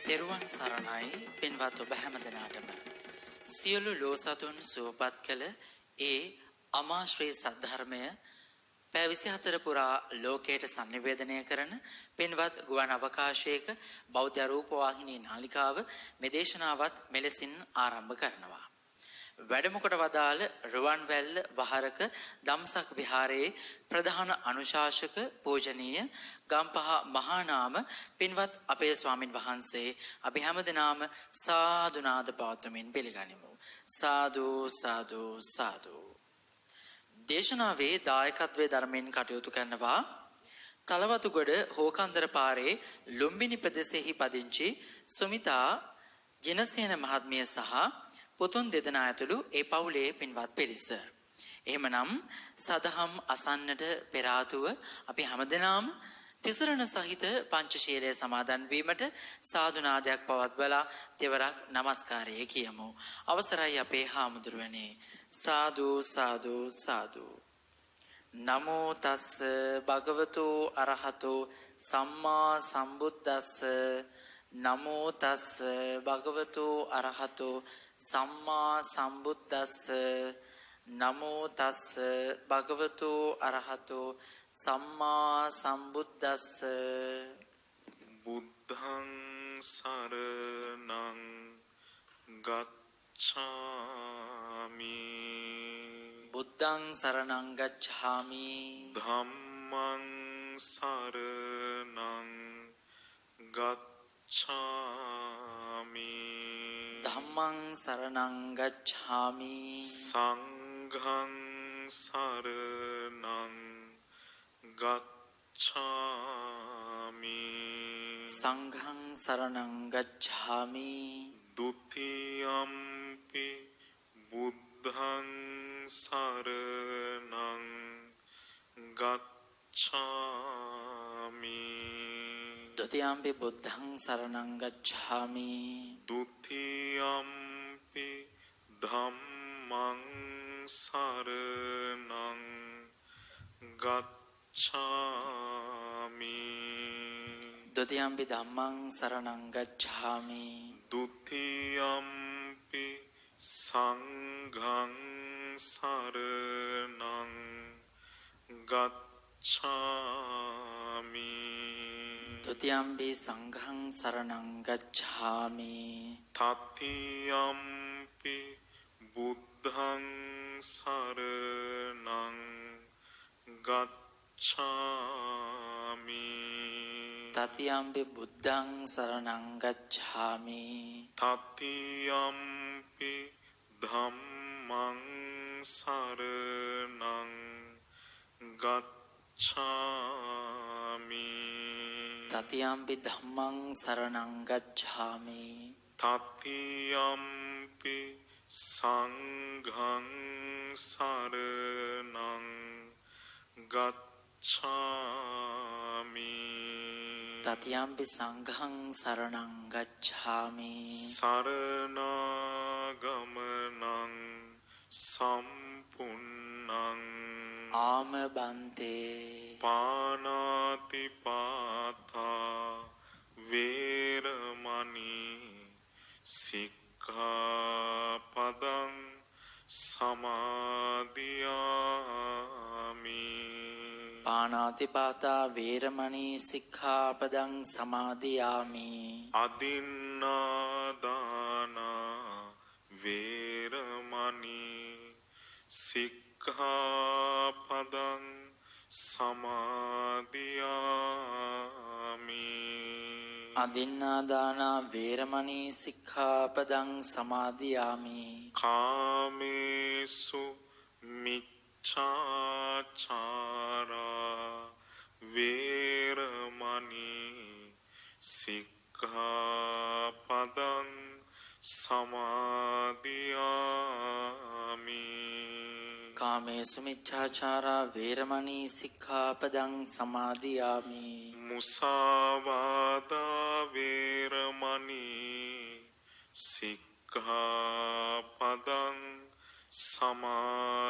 තෙරුවන් සරණයි පින්වත් ඔබ හැම දෙනාටම සියලු ලෝසතුන් සුවපත් කළ ඒ අමාශ්‍රී සද්ධර්මය පැය 24 පුරා ලෝකයට sannivedanaya කරන පින්වත් ගුවන් අවකාශයක බෞද්ධ රූප වාහිනී නාලිකාව මේ දේශනාවත් මෙලෙසින් ආරම්භ කරනවා. වැඩම කොට වදාළ රුවන්වැල්ල වහරක දම්සක් විහාරයේ ප්‍රධාන අනුශාසක පූජනීය ගම්පහ මහානාම පින්වත් අපේ ස්වාමින් වහන්සේ අපි හැමදෙනාම සාදු නාද පවත්වමින් පිළිගනිමු. සාදු සාදු සාදු. දේශනාවේ දායකත්වයේ ධර්මයෙන් කටයුතු කරනවා තලවතුගොඩ හෝකන්දර පාරේ ලුම්බිනි ප්‍රදේශෙහි පදිංචි සුමිතා ජිනසේන මහත්මිය සහ පුතුන් දෙදෙනා ඇතුළු ඒ පවුලේ පින්වත් පිරිස. එහෙමනම් සදහම් අසන්නට පෙර ආතුව අපි හැමදෙනාම තිසරණ සහිත පංචශීලයේ සමාදන් වීමට සාදු නාදයක් පවත්වලා තෙවරක් নমස්කාරය කියමු. අවසරයි අපේ හාමුදුරුවනේ. සාදු සාදු සාදු. නමෝ තස්ස භගවතු අරහතෝ සම්මා සම්බුද්දස්ස. නමෝ තස්ස භගවතු අරහතෝ සම්මා සම්බුද්දස්ස. නමෝ තස්ස භගවතු අරහතෝ සම්මා සම්බුද්දස්ස. බුද්ධං සරණං ගච්ඡාමි. බුද්ධං සරණං ගච්ඡාමි. ධම්මං සරණං ගච්ඡාමි. ධම්මං සරණං ගච්ඡාමි. සංඝං සරණං ගච්ඡාමි. සංඝං සරණං ගච්ඡාමි. ဒုတိယံ පි බුද්ධං සරණං ගච්ඡාමි. ဒုတိယံ පි බුද්ධං සරණං ගච්ඡාමි. ဒုတိယံ පි ධම්මං සරණං ගච්ඡාමි. ဒုတိယံ පි ධම්මං සරණං ගච්ඡාමි. ဒုတိယံ පි සංඝං සරණං ගච්ඡාමි. ဒုတိယံ පි සංඝං සරණං ගච්ඡාමි. တတိယံ පි බුද්ධං සරණං ගච්ඡාමි. တတိယံ පි බුද්ධං සරණං ගච්ඡාමි. တတိယံ පි ධම්මං සරණං ගච්ඡාමි. တတိယံ පි ධම්මං සරණං ගච්ඡාමි. တတိယံ පි සංඝං සරණං ගච්ඡාමි. တတိယံ පි සංඝං සරණං ගච්ඡාමි. සරණාගමනං සම්පුන්නං ආමබන්තේ පානාති පාතා වේරමණී සික්ඛාපදං සමාදියාමි. පාණාතිපාතා වේරමණී සික්ඛාපදං සමාදියාමි. අදින්නාදානා වේරමණී සික්ඛාපදං සමාදියාමි. අදින්නාදානා වේරමණී සික්ඛාපදං සමාදියාමි. කාමේසු මිච්ඡාචාරා වේරමණී සික්ඛාපදං සමාදියාමි. කාමේසු මිච්ඡාචාරා වේරමණී සික්ඛාපදං සමාදියාමි. මුසාවාදා වේරමණී සික්ඛාපදං සමාදියාමි.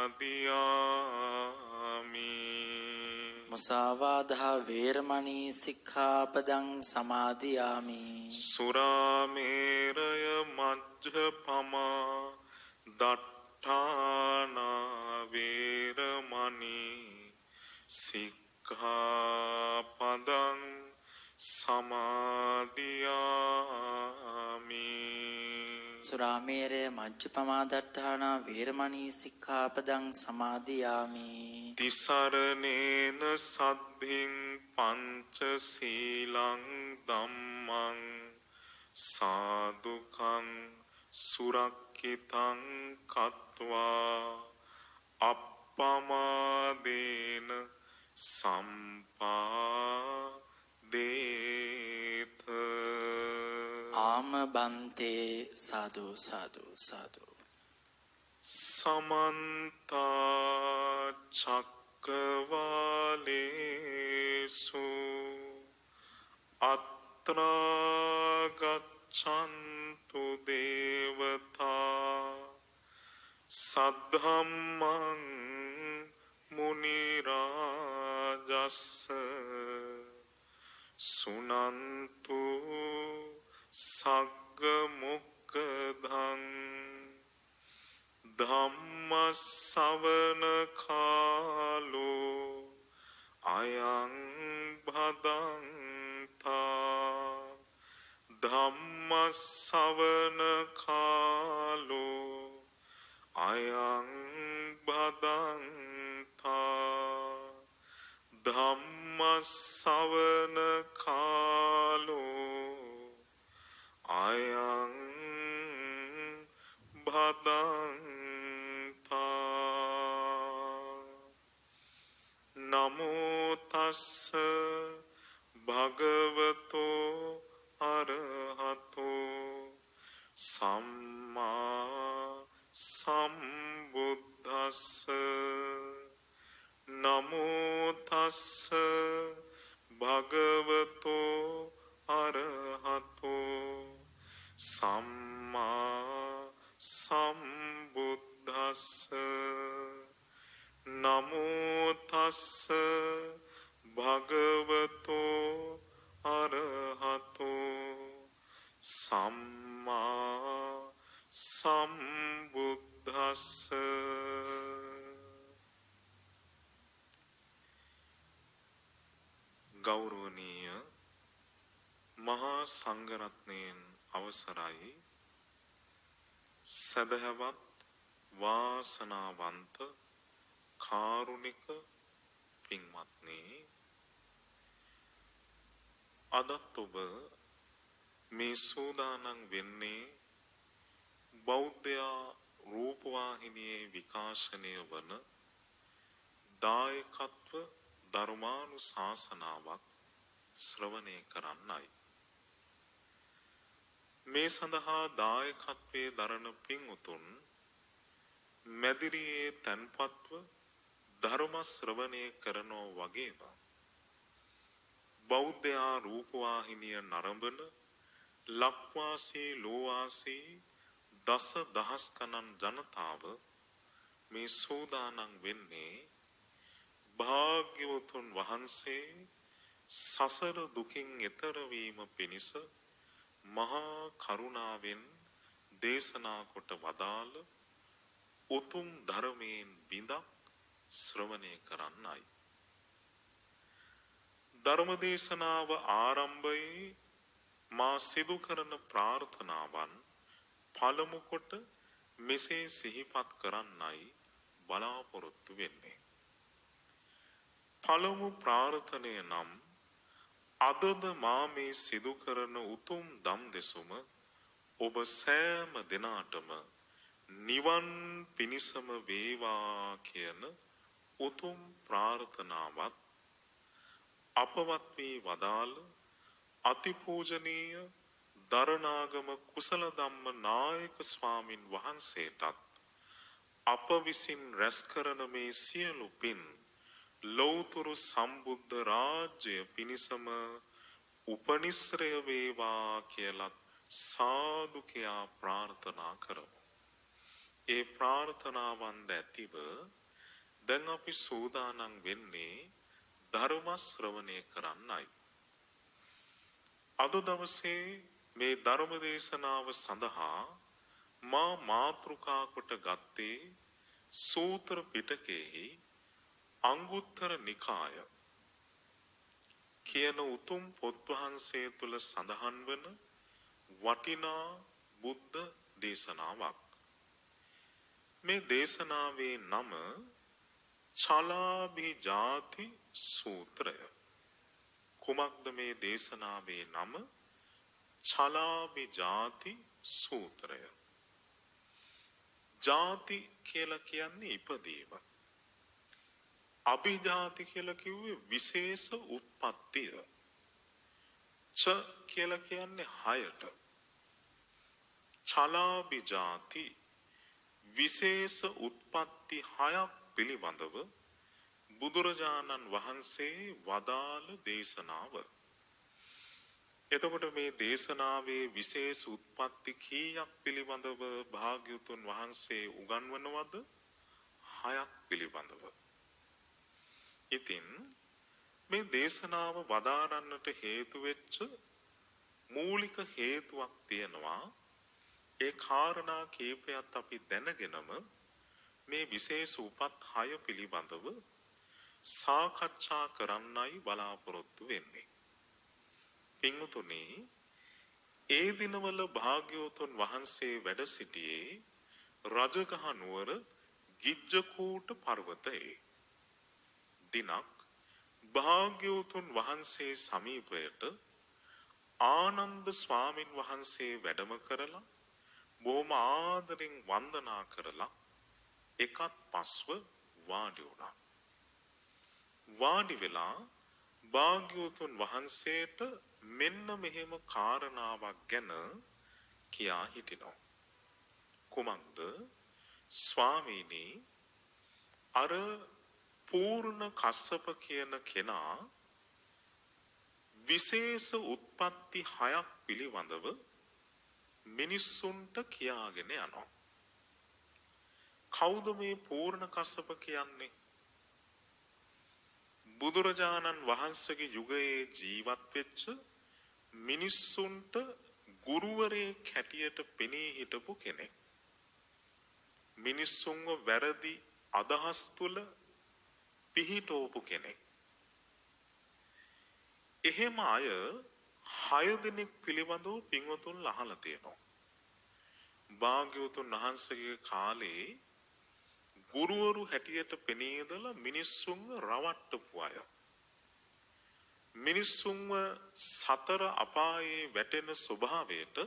මුසාවාදා වේරමණී සික්ඛාපදං සමාදියාමි. සුරාමේරය මජ්ජපමා දට්ඨානා වේරමණී සික්ඛාපදං සමාදියාමි. සුරාමේරය මජ්ජපමාදට්ඨානා වේරමණී සික්ඛාපදං සමාදියාමි. තිසරණේන සද්ධින් පංචශීලං ධම්මං සාදුකං සුරක්ඛිතං කତ୍වා අප්පමාදේන සම්පාදේත. ආම බන්තේ සාදු සාදු සාදු. සමන්ත චක්කවාලේසු අත්‍රා ගච්ඡන්තු දේවතා සද්ධම්මං මුනි රාජස්ස සුනන්තු සග්ග මොක්ඛදං ධම්ම ශ්‍රවණ කාලෝ අයං භදන්තා. ධම්ම ශ්‍රවණ කාලෝ අයං භදන්තා. ධම්ම ශ්‍රවණ කාලෝ අයං භදන්තා. නමෝ තස්ස භගවතෝ අරහතෝ සම්මා සම්බුද්දස්ස. නමෝ තස්ස භගවතෝ අරහතෝ සම්මා සම්බුද්දස්ස. නමෝ තස්ස භගවතෝ අරහතෝ සම්මා සම්බුද්දස්ස. ගෞරවනීය මහා සංඝරත්නයන් අවසරයි. සදහවත් වාසනාවන්ත කාරුණික පින්වත්නි, අදත් ඔබ මේ සූදානම් වෙන්නේ බෞද්ධ රූපවාහිනියේ විකාශනය වන දායකත්ව ධර්මානුශාසනාවක් ශ්‍රවණය කරන්නයි. මේ සඳහා දායකත්වයේ දරන පින්වතුන් මැදිරියේ තන්පත්ව ධර්ම ශ්‍රවණය කරනෝ වගේම බෞද්ධ රූපවාහිනිය නරඹන ලක්වාසී ලෝවාසී දස දහස් ගණන් ජනතාව මේ සූදානම් වෙන්නේ භාග්‍යවතුන් වහන්සේ සසර දුකින් එතර වීම පිණිස මහා කරුණාවෙන් දේශනා කොට වදාළ උතුම් ධර්මයෙන් බිඳක් ශ්‍රවණය කරන්නයි. ධර්ම දේශනාව ආරම්භයේ මා සිදු කරන ප්‍රාර්ථනාවන් පළමු කොට මෙසේ සිහිපත් කරන්නයි බලාපොරොත්තු වෙන්නේ. පළමු ප්‍රාර්ථනය නම් අදද මා මේ සිදු කරන උතුම් දම් දෙසුම ඔබ සෑම දෙනාටම නිවන් පිණිසම වේවා කියන උතුම් ප්‍රාර්ථනාවත් අපවත් වී වදාළ අතිපූජනීය දරණාගම කුසල ධම්ම නායක ස්වාමින් වහන්සේටත් අප විසින් රැස් කරන මේ සියලු පින් ලෞතුරු සම්බුද්ධ රාජ්‍ය පිණිසම උපනිශ්‍රය වේවා කියලත් සාදු කියා ප්‍රාර්ථනා කරමු. ඒ ප්‍රාර්ථනාවන් ඇතිව දැන් අපි සූදානම් වෙන්නේ ධර්ම ශ්‍රවණය කරන්නයි. අද දවසේ මේ ධර්ම දේශනාව සඳහා මා මාතෘකා කොට ගත්තේ සූත්‍ර පිටකයේහි අංගුත්තර නිකාය කියන උතුම් පොත් වහන්සේ තුල සඳහන් වන වටිනා බුද්ධ දේශනාවක්. මේ දේශනාවේ නම චලාභිජාති සූත්‍රය. කුමක්ද මේ දේශනාවේ නම? චලාභිජාති සූත්‍රය. ජාති කියලා කියන්නේ ඉපදීම. අභිජාති කියලා කිව්වේ විශේෂ උත්පත්තිය. ච කියලා කියන්නේ හයට. චලාභිජාති විශේෂ උත්පත්ති හයක් පිළිබඳව බුදුරජාණන් වහන්සේ වදාළ දේශනාව. එතකොට මේ දේශනාවේ විශේෂ උත්පත්ති කීයක් පිළිබඳව භාග්‍යවතුන් වහන්සේ උගන්වනවද? 6ක් පිළිබඳව. ඉතින් මේ දේශනාව වදාරන්නට හේතු වෙච්ච මූලික හේතුවක් තියෙනවා. ඒ කාරණා කීපයක් අපි දැනගෙනම මේ විශේෂ උපත් 6 පිළිබඳව සාකච්ඡා කරන්නයි බලාපොරොත්තු වෙන්නේ. පින්වතුනි, ඒ දිනවල භාග්‍යවතුන් වහන්සේ වැඩ සිටියේ රජගහ නුවර ගිජ්ජකූට පර්වතයේ. දිනක් භාග්‍යවතුන් වහන්සේ සමීපයට ආනන්ද ස්වාමින් වහන්සේ වැඩම කරලා බොහොම ආදරෙන් වන්දනා කරලා එකත් පස්ව වාඩි වුණා. වාඩි වෙලා භාග්‍යවතුන් වහන්සේට මෙන්න මෙහෙම කාරණාවක් ගැන කියා හිටිනවා. කුමක්ද? ස්වාමීනි, අර පූර්ණ කස්සප කියන කෙනා විශේෂ උත්පත්ති 6ක් පිළිබඳව මිනිස්සුන්ට කියාගෙන යනවා. කවුද මේ පූර්ණ කස්සප කියන්නේ? බුදුරජාණන් වහන්සේගේ යුගයේ ජීවත් වෙච්ච මිනිස්සුන්ට ගුරුවරයෙක් හැටියට පෙනී හිටපු කෙනෙක්. මිනිස්සුන්ව වැරදි අදහස් තුල පිහිටවපු කෙනෙක්. එහෙම අය 6 දෙනෙක් පිළිබඳව පින්වතුන් අහලා තියෙනවා. භාග්‍යවතුන් වහන්සේගේ කාලේ ගුරුවරු හැටියට පෙනීදලා මිනිස්සුන්ව රවට්ටපු අය. මිනිස්සුන්ව සතර අපායේ වැටෙන ස්වභාවයට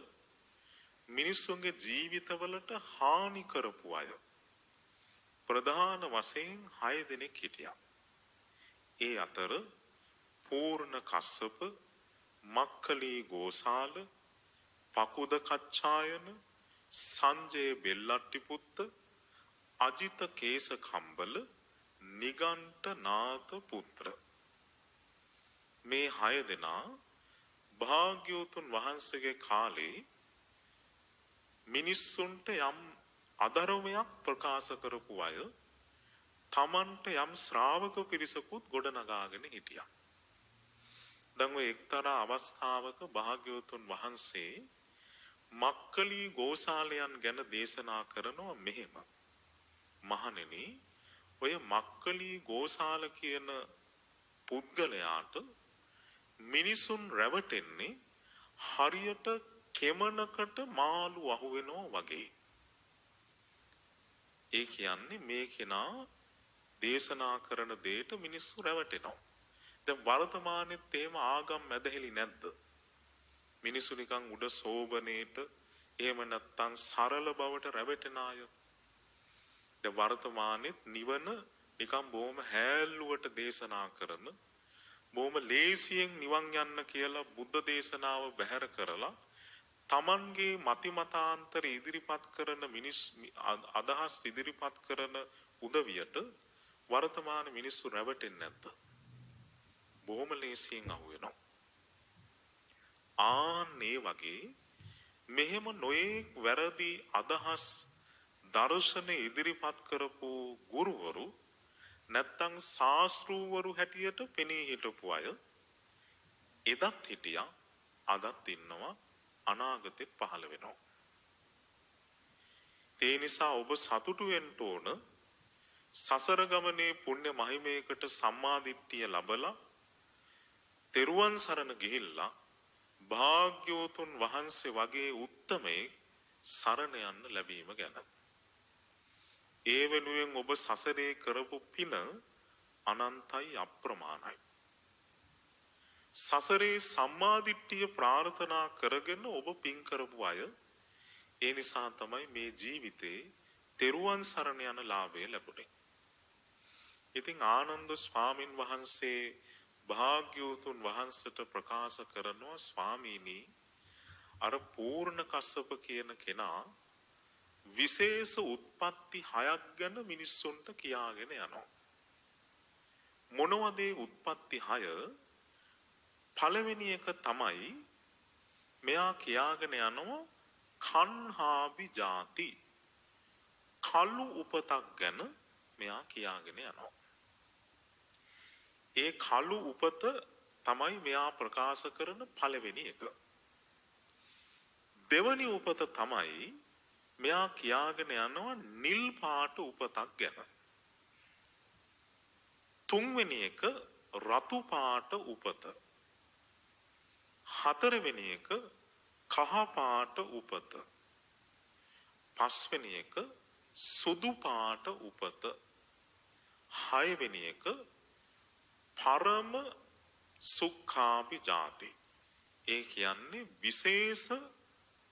මිනිස්සුන්ගේ ජීවිතවලට හානි කරපු අය. ප්‍රධාන වශයෙන් 6 දෙනෙක් හිටියා. ඒ අතර පූර්ණ කස්සප, මක්ඛලී ගෝසාල, පකුද කච්චායන, සංජය බෙල්ලට්ටිපුත්ත, අජිත කේස කම්බල, නිගණ්ඨ නාථ පුත්‍ර. මේ 6 දෙනා භාග්‍යවතුන් වහන්සේගේ කාලේ මිනිස්සුන්ට යම් අධර්මයක් ප්‍රකාශ කරපු අය, තමන්ට යම් ශ්‍රාවක පිරිසකුත් ගොඩනගාගෙන හිටියා. දැන් ඔය එක්තරා අවස්ථාවක භාග්‍යවතුන් වහන්සේ මක්ඛලී ගෝසාලයන් ගැන දේශනා කරනවා මෙහෙම. මහණෙනි, ඔය මක්ඛලී ගෝසාල කියන පුද්ගලයාට මිනිසුන් රැවටෙන්නේ හරියට කෙමනකට මාළු අහු වෙනවා වගේ. ඒ කියන්නේ මේ කෙනා දේශනා කරන දෙයට මිනිස්සු රැවටෙනවා. දැන් වර්තමානයේත් එහෙම ආගම් මැදහෙලි නැද්ද? මිනිස්සු නිකන් උඩ සෝබනේට එහෙම නැත්තම් සරල බවට රැවටෙන අය. දැන් වර්තමානයේත් නිවන නිකන් බොහොම හැල්ලුවට දේශනා කරන, බොහොම ලේසියෙන් නිවන් යන්න කියලා බුද්ධ දේශනාව බැහැර කරලා තමන්ගේ මතිමතාන්තර ඉදිරිපත් කරන අදහස් ඉදිරිපත් කරන උදවියට වර්තමාන මිනිස්සු රැවටෙන්නේ නැද්ද? බොහොම ලේසියෙන් අහු වෙනවා. ආන්නේ වගේ මෙහෙම නොයෙක් වැරදි අදහස් දර්ශන ඉදිරිපත් කරපු ගුරුවරු නැත්තම් ශාස්ත්‍රූවරු හැටියට පෙනී හිටපු අය එදත් හිටියා අදත් ඉන්නවා අනාගතෙත් පහළ වෙනවා. ඒ නිසා ඔබ සතුටු වෙන්න ඕන සසර ගමනේ පුණ්‍ය මහිමයකට සම්මාදිට්ඨිය ලැබලා තෙරුවන් සරණ ගිහිල්ලා භාග්‍යවතුන් වහන්සේ වගේ උත්තමේ සරණ යන්න ලැබීම ගැන. ඒ වෙනුවෙන් ඔබ සසරේ කරපු පින අනන්තයි අප්‍රමාණයි. සසරේ සම්මාදිට්ඨිය ප්‍රාර්ථනා කරගෙන ඔබ පින් කරපු අය ඒ නිසා තමයි මේ ජීවිතේ තෙරුවන් සරණ යන ලාභය ලැබුණේ. ඉතින් ආනන්ද ස්වාමින් වහන්සේ භාග්‍යවතුන් වහන්සේට ප්‍රකාශ කරනවා ස්වාමීනි අර පූර්ණ කස්සප කියන කෙනා විශේෂ උත්පත්ති 6ක් ගැන මිනිස්සුන්ට කියාගෙන යනවා. මොනවද ඒ උත්පත්ති 6? පළවෙනි එක තමයි මෙයා කියාගෙන යනවා කන්හාබි ජාති. කළු උපතක් ගැන මෙයා කියාගෙන යනවා. ඒ කළු උපත තමයි මෙයා ප්‍රකාශ කරන පළවෙනි එක. දෙවනි උපත තමයි මෙයා කියාගෙන යනවා නිල් පාට උපතක් ගැන. තුන්වෙනි එක රතු පාට උපත. හතරවෙනි එක කහ පාට උපත. පස්වෙනි එක සුදු පාට උපත. හයවෙනි එක පරම සුඛාපි ජාති. ඒ කියන්නේ විශේෂ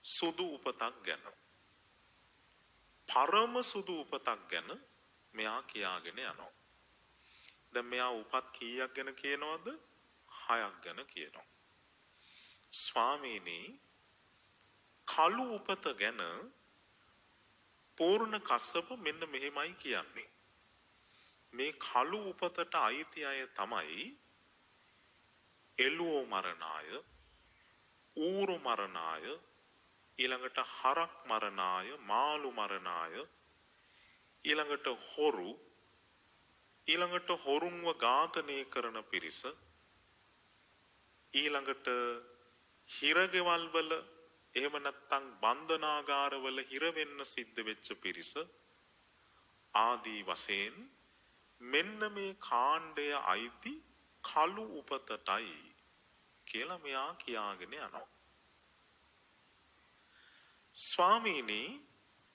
සුදු උපතක් ගැන. පරම සුදු උපතක් ගැන මෙයා කියාගෙන යනවා. දැන් මෙයා උපත් කීයක් ගැන කියනවද? 6ක් ගැන කියනවා. ස්වාමීනි කළු උපත ගැන පූර්ණ කස්සප මෙන්න මෙහෙමයි කියන්නේ. මේ කළු උපතට අයිති අය තමයි එළුව මරණාය, ඌරු මරණාය, ඊළඟට හරක් මරණාය, මාළු මරණාය, ඊළඟට හොරු, ඊළඟට හොරුන්ව ඝාතනය කරන පිරිස, ඊළඟට හිරගෙවල් වල එහෙම නැත්නම් බන්ධනාගාරවල හිර වෙන්න සිද්ධ වෙච්ච පිරිස ආදී වශයෙන් මෙන්න මේ කාණ්ඩය අයිති කළු උපතටයි කියලා මෙයා කියාගෙන යනවා. ස්වාමීනි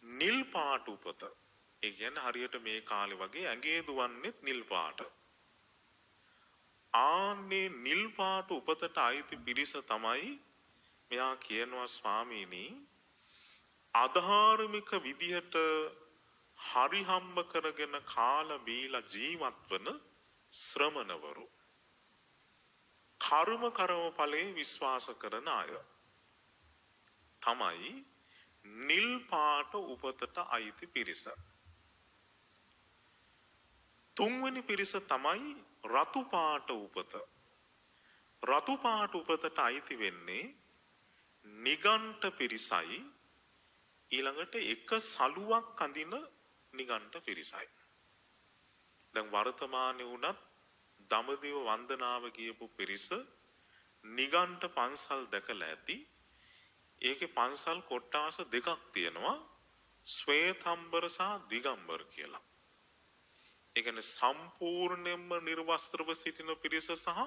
නිල් පාට උපත. ඒ කියන්නේ හරියට මේ කාලේ වගේ ඇඟේ දුවන්නේත් නිල් පාට. ආන්නේ නිල් පාට උපතට අයිති පිරිස තමයි මෙයා කියනවා ස්වාමීනි අධාර්මික විදියට හරි හම්බ කරගෙන කාලා බීලා ජීවත් වන ශ්‍රමණවරු. කර්මඵලයේ විශ්වාස කරන අය තමයි නිල් පාට උපතට අයිති පිරිස. තුන්වෙනි පිරිස තමයි රතු පාට උපත. රතු පාට උපතට අයිති වෙන්නේ නිගණ්ඨ පිරිසයි ඊළඟට එක සලුවක් අඳින නිගණ්ඨ පිරිසයි. දැන් වර්තමානයේ උනත් දඹදිව වන්දනාව කියපු පිරිස නිගණ්ඨ පන්සල් දැකලා ඇති. ඒකේ පන්සල් කොට්ටාස දෙකක් තියෙනවා ශ්වේතම්බර සහ දිගම්බර කියලා. ඒ කියන්නේ සම්පූර්ණයෙන්ම නිර්වස්ත්‍රව සිටින පිරිස සහ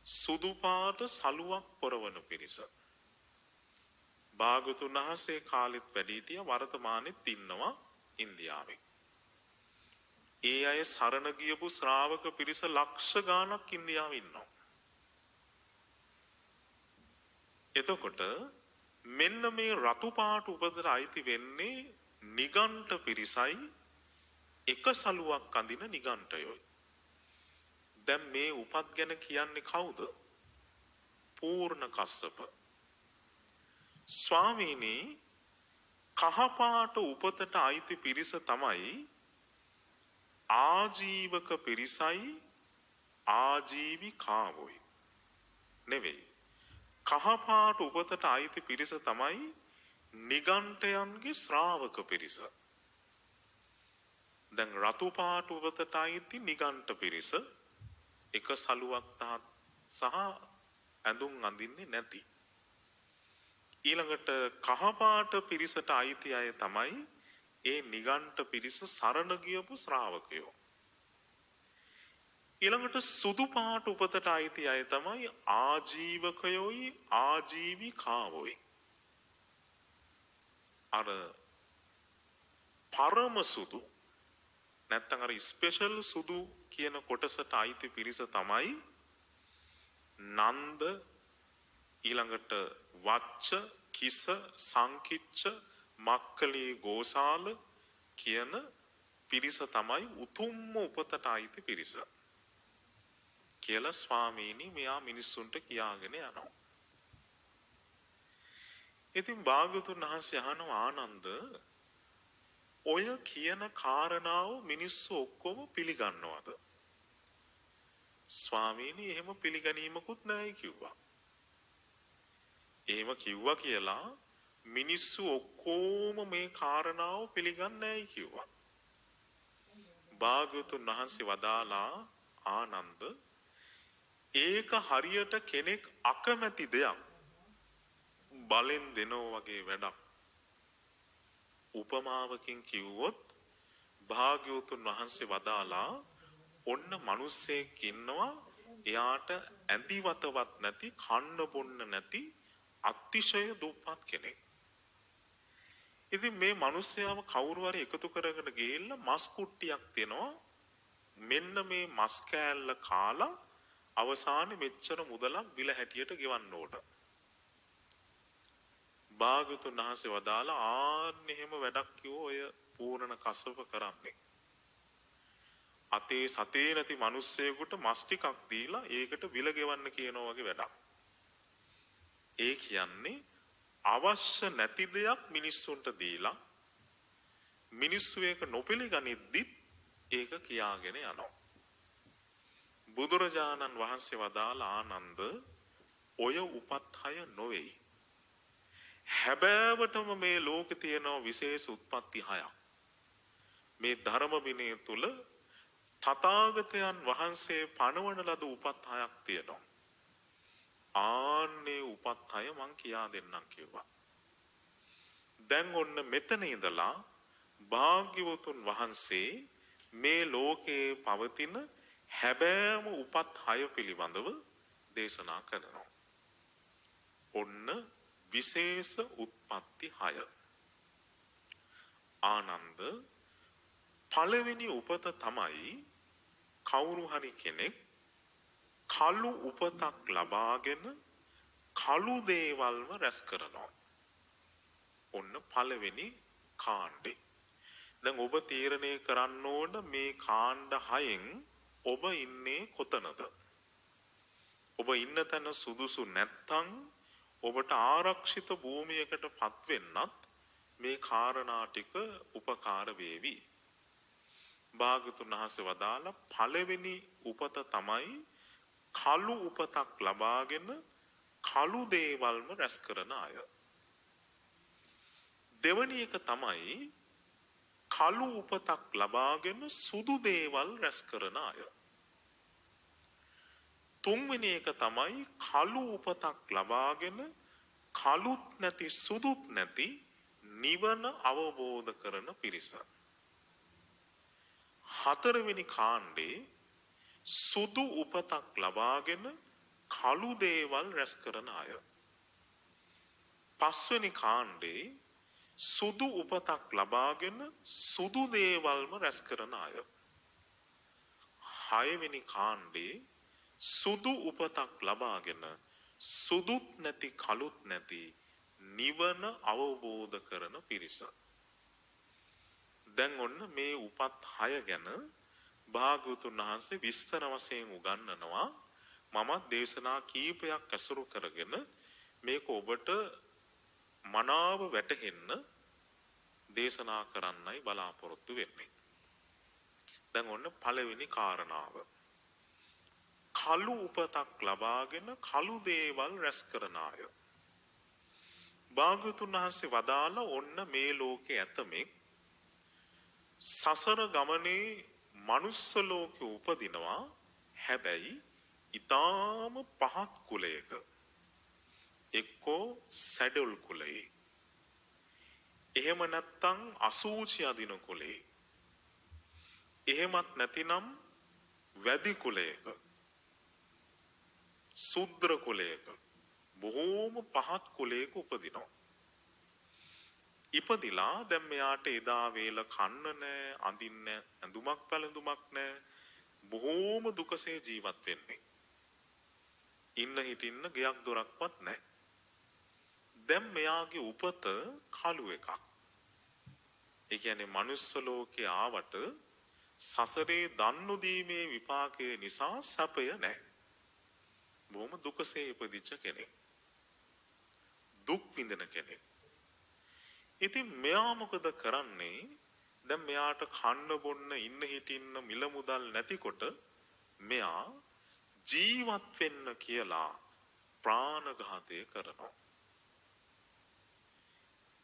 සුදු පාට සලුවක් පොරවන පිරිස. භාගතුන් වහන්සේ කාලෙත් වැඩි හිටියා වර්තමානෙත් ඉන්නවා ඉන්දියාවේ. ඒ අය සරණ ගියපු ශ්‍රාවක පිරිස ලක්ෂ ගාණක් ඉන්දියාවේ ඉන්නවා. එතකොට මෙන්න මේ රතු පාට උපතට අයිති වෙන්නේ නිගණ්ඨ පිරිසයි එක සලුවක් අඳින නිගණ්ඨයෝයි. දැන් මේ උපත් ගැන කියන්නේ කවුද? පූර්ණ කස්සප. ස්වාමීනි කහ පාට උපතට අයිති පිරිස තමයි ආජීවක පිරිසයි ආජීවිකාවෝයි. නෙවෙයි. කහ පාට උපතට අයිති පිරිස තමයි නිගණ්ඨයන්ගේ ශ්‍රාවක පිරිස. දැන් රතු පාට උපතට අයිති නිගණ්ඨ පිරිස එක සලුවක් තහත් සහ ඇඳුම් අඳින්නේ නැති. ඊළඟට කහ පාට පිරිසට අයිති අය තමයි ඒ නිගණ්ඨ පිරිස සරණ ගියපු ශ්‍රාවකයෝ. ඊළඟට සුදු පාට උපතට අයිති අය තමයි ආජීවකයෝයි ආජීවිකාවෝයි. අර පරම සුදු නැත්තම් අර ස්පෙෂල් සුදු කියන කොටසට අයිති පිරිස තමයි නන්ද ඊළඟට වච්ච කිස සංකිච්ච මක්කලී ගෝසාල කියන පිරිස තමයි උතුම්ම උපතට අයිති පිරිස කියලා ස්වාමීනි මෙයා මිනිස්සුන්ට කියාගෙන යනවා. ඉතින් භාග්‍යවතුන් වහන්සේ අහනවා ආනන්ද ඔය කියන කාරණාව මිනිස්සු ඔක්කොම පිළිගන්නවද? ස්වාමීනි එහෙම පිළිගැනීමකුත් නැහැ කිව්වා. එහෙම කිව්වා කියලා මිනිස්සු ඔක්කොම මේ කාරණාව පිළිගන්නේ නැහැ කිව්වා. භාග්‍යවතුන් වහන්සේ වදාලා ආනන්ද ඒක හරියට කෙනෙක් අකමැති දෙයක් බලෙන් දෙනෝ වගේ වැඩක්. උපමාවකින් කිව්වොත් භාග්‍යවතුන් වහන්සේ වදාලා ඔන්න මිනිස්සෙක් ඉන්නවා එයාට ඇඳිවතවත් නැති කන්න බොන්න නැති අතිශය දුප්පත් කෙනෙක්. ඉතින් මේ මිනිස්යාව කවුරු හරි එකතු කරගෙන ගිහිල්ලා මස් කුට්ටියක් දෙනවා. මෙන්න මේ මස් කෑල්ල කාලා අවසානයේ මෙච්චර මුදලක් බිල හැටියට ගෙවන්න ඕන. භාග්‍යවතුන් වහන්සේ වදාලා ආන්න එහෙම වැඩක් කිව්ව ඔය පූර්ණ කසව කරන්නේ. අතේ සතේ නැති මිනිස්සෙකුට මස් ටිකක් දීලා ඒකට බිල ගෙවන්න කියනවා වගේ වැඩක්. ඒ කියන්නේ අවශ්‍ය නැති දෙයක් මිනිස්සුන්ට දීලා මිනිස්සු ඒක නොපිළිගනිද්දි ඒක කියාගෙන යනවා. බුදුරජාණන් වහන්සේ වදාලා ආනන්ද ඔය උපත්හය නොවේයි. හැබෑවටම මේ ලෝකේ තියෙන විශේෂ උත්පත්ති හයක්. මේ ධර්ම විනය තුල තථාගතයන් වහන්සේ පණවන ලද උපත් හයක් තියෙනවා. ආන්නේ උපත් හය මං කියා දෙන්නම් කිව්වා. දැන් ඔන්න මෙතන ඉඳලා භාග්‍යවතුන් වහන්සේ මේ ලෝකේ පවතින හැබෑම උපත් හය පිළිබඳව දේශනා කරනවා. ඔන්න විශේෂ උත්පත්ති හය. ආනන්ද පළවෙනි උපත තමයි කවුරු හරි කෙනෙක් කළු උපතක් ලබාගෙන කළු දේවල්ම රැස් කරනවා. ඔන්න පළවෙනි කාණ්ඩේ. දැන් ඔබ තීරණය කරන්න ඕන මේ කාණ්ඩ හයෙන් ඔබ ඉන්නේ කොතනද? ඔබ ඉන්න තැන සුදුසු නැත්තම් ඔබට ආරක්ෂිත භූමියකට පත් වෙන්නත් මේ කාරණා ටික උපකාර වේවි. භාග්‍යවතුන් වහන්සේ වදාලා පළවෙනි උපත තමයි කළු උපතක් ලබාගෙන කළු දේවල්ම රැස් කරන අය. දෙවැනි එක තමයි කළු උපතක් ලබාගෙන සුදු දේවල් රැස් කරන අය. තුන්වෙනි එක තමයි කළු උපතක් ලබාගෙන කළුත් නැති සුදුත් නැති නිවන අවබෝධ කරන පිරිස. හතරවෙනි කාණ්ඩේ සුදු උපතක් ලබාගෙන කළු දේවල් රැස් කරන අය. පස්වෙනි කාණ්ඩේ සුදු උපතක් ලබාගෙන සුදු දේවල්ම රැස් කරන අය. හයවෙනි කාණ්ඩේ සුදු උපතක් ලබාගෙන සුදුත් නැති කළුත් නැති නිවන අවබෝධ කරන පිරිස. දැන් ඔන්න මේ උපත් 6 ගැන භාග්‍යවතුන් වහන්සේ විස්තර වශයෙන් උගන්වනවා. මම දේශනා කීපයක් ඇසුරු කරගෙන මේක ඔබට මනාව වැටහෙන්න දේශනා කරන්නයි බලාපොරොත්තු වෙන්නේ. දැන් ඔන්න පළවෙනි කාරණාව. කළු උපතක් ලබාගෙන කළු දේවල් රැස් කරන අය. භාග්‍යවතුන් වහන්සේ වදාළ ඔන්න මේ ලෝකේ ඇතමෙක් සසර ගමනේ මනුස්ස ලෝකෙ උපදිනවා හැබැයි ඊටාම පහත් කුලයක එක්කෝ සැඩොල් කුලයේ එහෙම නැත්තම් අසූචි අදින කුලයේ එහෙමත් නැතිනම් වැදි කුලයක සුද්‍ර කුලයක බොහෝම පහත් කුලයක උපදිනවා. ඉපදිලා දැන් මෙයාට එදා වේල කන්න නැහැ, අඳින්න ඇඳුමක් පැළඳුමක් නැහැ. බොහෝම දුකසේ ජීවත් වෙන්නේ. ඉන්න හිටින්න ගයක් දොරක්වත් නැහැ. දැන් මෙයාගේ උපත කළු එකක්. ඒ කියන්නේ මනුස්ස ලෝකේ ආවට සසරේ දන් නොදීමේ විපාකය නිසා සැපය නැහැ. බොහොම දුකසේ ඉපදිච්ච කෙනෙක්. දුක් විඳින කෙනෙක්. ඉතින් මෙයා මොකද කරන්නේ? දැන් මෙයාට කන්න බොන්න ඉන්න හිටින්න මිල මුදල් නැතිකොට මෙයා ජීවත් වෙන්න කියලා ප්‍රාණඝාතය කරනවා.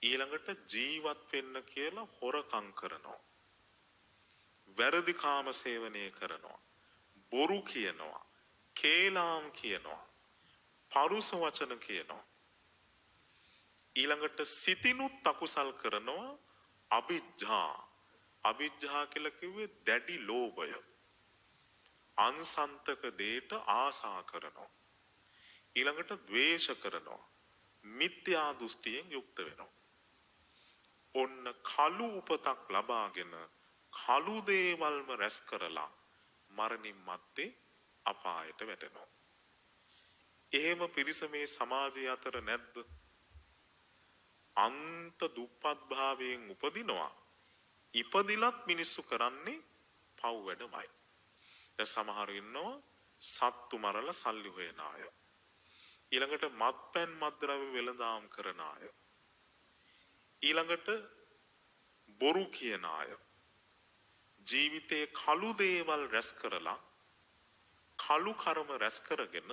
ඊළඟට ජීවත් වෙන්න කියලා හොරකම් කරනවා. වැරදි කාම සේවනය කරනවා. බොරු කියනවා. කේලාම් කියනවා. පරුස වචන කියනවා. ඊළඟට සිතිනුත් අකුසල් කරනවා. අවිජ්ජා. අවිජ්ජා කියලා කිව්වේ දැඩි ලෝභය. අන්සන්තක දෙයට ආසා කරනවා. ඊළඟට ද්වේෂ කරනවා. මිත්‍යා දෘෂ්ටියෙන් යුක්ත වෙනවා. ඔන්න කළු උපතක් ලබාගෙන කළු දේවල්ම රැස් කරලා මරණින් මත්තේ අපායට වැටෙනවා. එහෙම පිරිස මේ සමාජය අතර නැද්ද? අන්ත දුප්පත් භාවයෙන් උපදිනවා. ඉපදිලත් මිනිස්සු කරන්නේ පව් වැඩමයි. දැන් සමහර ඉන්නවා සත්තු මරලා සල්ලි හොයන අය. ඊළඟට මත්පැන් මත්ද්‍රව්‍ය වෙළඳාම් කරන අය. ඊළඟට බොරු කියන අය. ජීවිතේ කළු දේවල් රැස් කරලා කළු කර්ම රැස් කරගෙන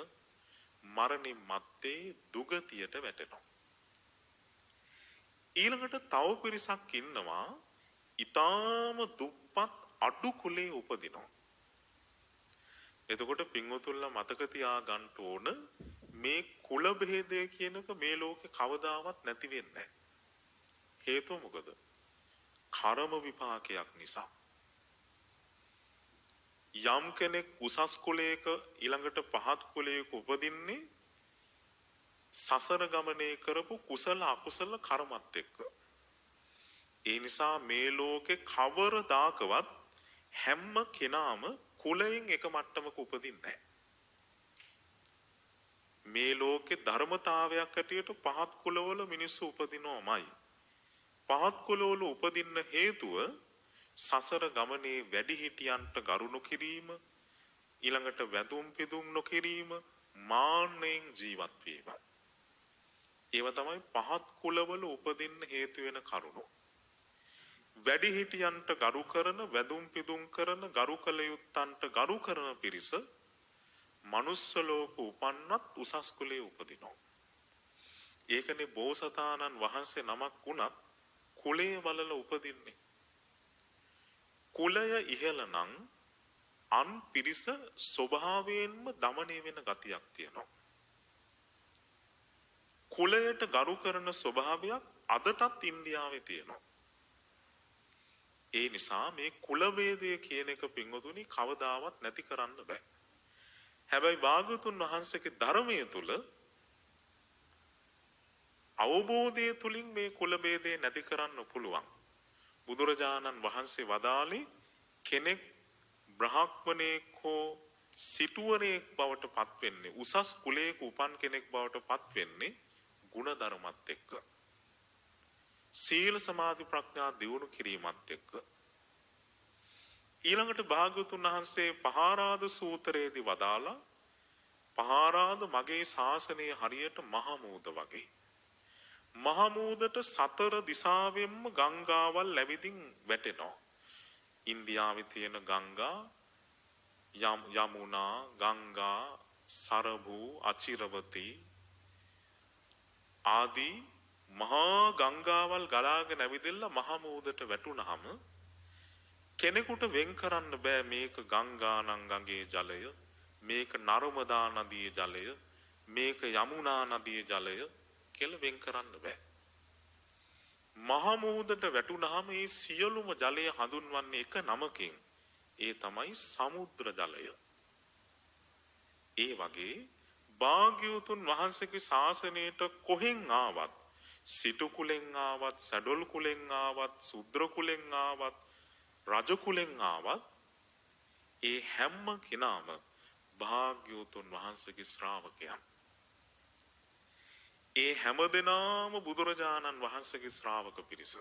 මරණින් මත්තේ දුගතියට වැටෙනවා. ඊළඟට තව පිරිසක් ඉන්නවා ඊටාම දුප්පත් අඩු කුලේ උපදිනවා. එතකොට පින්වතුන්ලා මතක තියා ගන්න ඕන මේ කුල බෙහෙදය කියන එක මේ ලෝකේ කවදාවත් නැති වෙන්නේ නැහැ. හේතුව මොකද? කර්ම විපාකයක් නිසා. යම් කෙනෙක් උසස් කුලයක ඊළඟට පහත් කුලයක උපදින්නේ සසර ගමනේ කරපු කුසල අකුසල කර්මත් එක්ක. ඒ නිසා මේ ලෝකේ කවරදාකවත් හැම කෙනාම කුලයෙන් එක මට්ටමක උපදින්නේ නැහැ. මේ ලෝකේ ධර්මතාවයක් ඇටියට පහත් කුලවල මිනිස්සු උපදිනවමයි. පහත් කුලවල උපදින්න හේතුව සසර ගමනේ වැඩිහිටියන්ට ගරු නොකිරීම, ඊළඟට වැඳුම් පිදුම් නොකිරීම, මාන්නයෙන් ජීවත් වීම. ඒව තමයි පහත් කුලවල උපදින්න හේතු වෙන කරුණු. වැඩිහිටියන්ට ගරු කරන, වැඳුම් පිදුම් කරන, ගරු කළ යුත්තන්ට ගරු කරන පිරිස මනුස්ස ලෝක උපන්නත් උසස් කුලයේ උපදිනවා. ඒකනේ බෝසතාණන් වහන්සේ නමක් වුණත් කුලයේ වලල උපදින්නේ. කුලය ඉහළ නම් අන් පිරිස ස්වභාවයෙන්ම দমনය වෙන ගතියක් තියෙනවා. කුලයට ගරු කරන ස්වභාවයක් අදටත් ඉන්දියාවේ තියෙනවා. ඒ නිසා මේ කුල වේදය කියන එක පින්වතුනි කවදාවත් නැති කරන්න බෑ. හැබැයි භාග්‍යවතුන් වහන්සේගේ ධර්මයේ තුල අවබෝධය තුලින් මේ කුල වේදය නැති කරන්න පුළුවන්. බුදුරජාණන් වහන්සේ වදාළේ කෙනෙක් බ්‍රහ්මණේක හෝ සිටුවරයෙක් බවට පත් වෙන්නේ උසස් කුලයක උපන් කෙනෙක් බවට පත් වෙන්නේ ගුණ ධර්මත් එක්ක. සීල සමාධි ප්‍රඥා දියුණු කිරීමත් එක්ක. ඊළඟට භාග්‍යවතුන් වහන්සේ පහාරාද සූත්‍රයේදී වදාලා පහාරාද මගේ ශාසනය හරියට මහ මූද වගේ. මහ මූදට සතර දිසාවෙන්ම ගංගාවල් ලැබිදින් වැටෙනවා. ඉන්දියාවේ තියෙන ගංගා යමුනා, ගංගා, සරභු, අචිරවතී ආදී මහා ගංගාවල් ගලාගෙන ඇවිදilla මහ මූදට වැටුනහම කෙනෙකුට වෙන් කරන්න බෑ මේක ගංගානම් ගඟේ ජලය, මේක නර්මදා නදියේ ජලය, මේක යමුනා නදියේ ජලය කියලා වෙන් කරන්න බෑ. මහ මුහුදට වැටුනහම මේ සියලුම ජලය හඳුන්වන්නේ එක නමකින්. ඒ තමයි සමුද්‍ර ජලය. ඒ වගේ භාග්‍යවතුන් වහන්සේගේ ශාසනයට කොහෙන් ආවත්, සිටු කුලෙන් ආවත්, සැඩොල් කුලෙන් ආවත්, සුද්‍ර කුලෙන් ආවත්, රජ කුලෙන් ආවත්, ඒ හැම කෙනාම භාග්‍යවතුන් වහන්සේගේ ශ්‍රාවකයන්. ඒ හැම දෙනාම බුදුරජාණන් වහන්සේගේ ශ්‍රාවක පිරිස.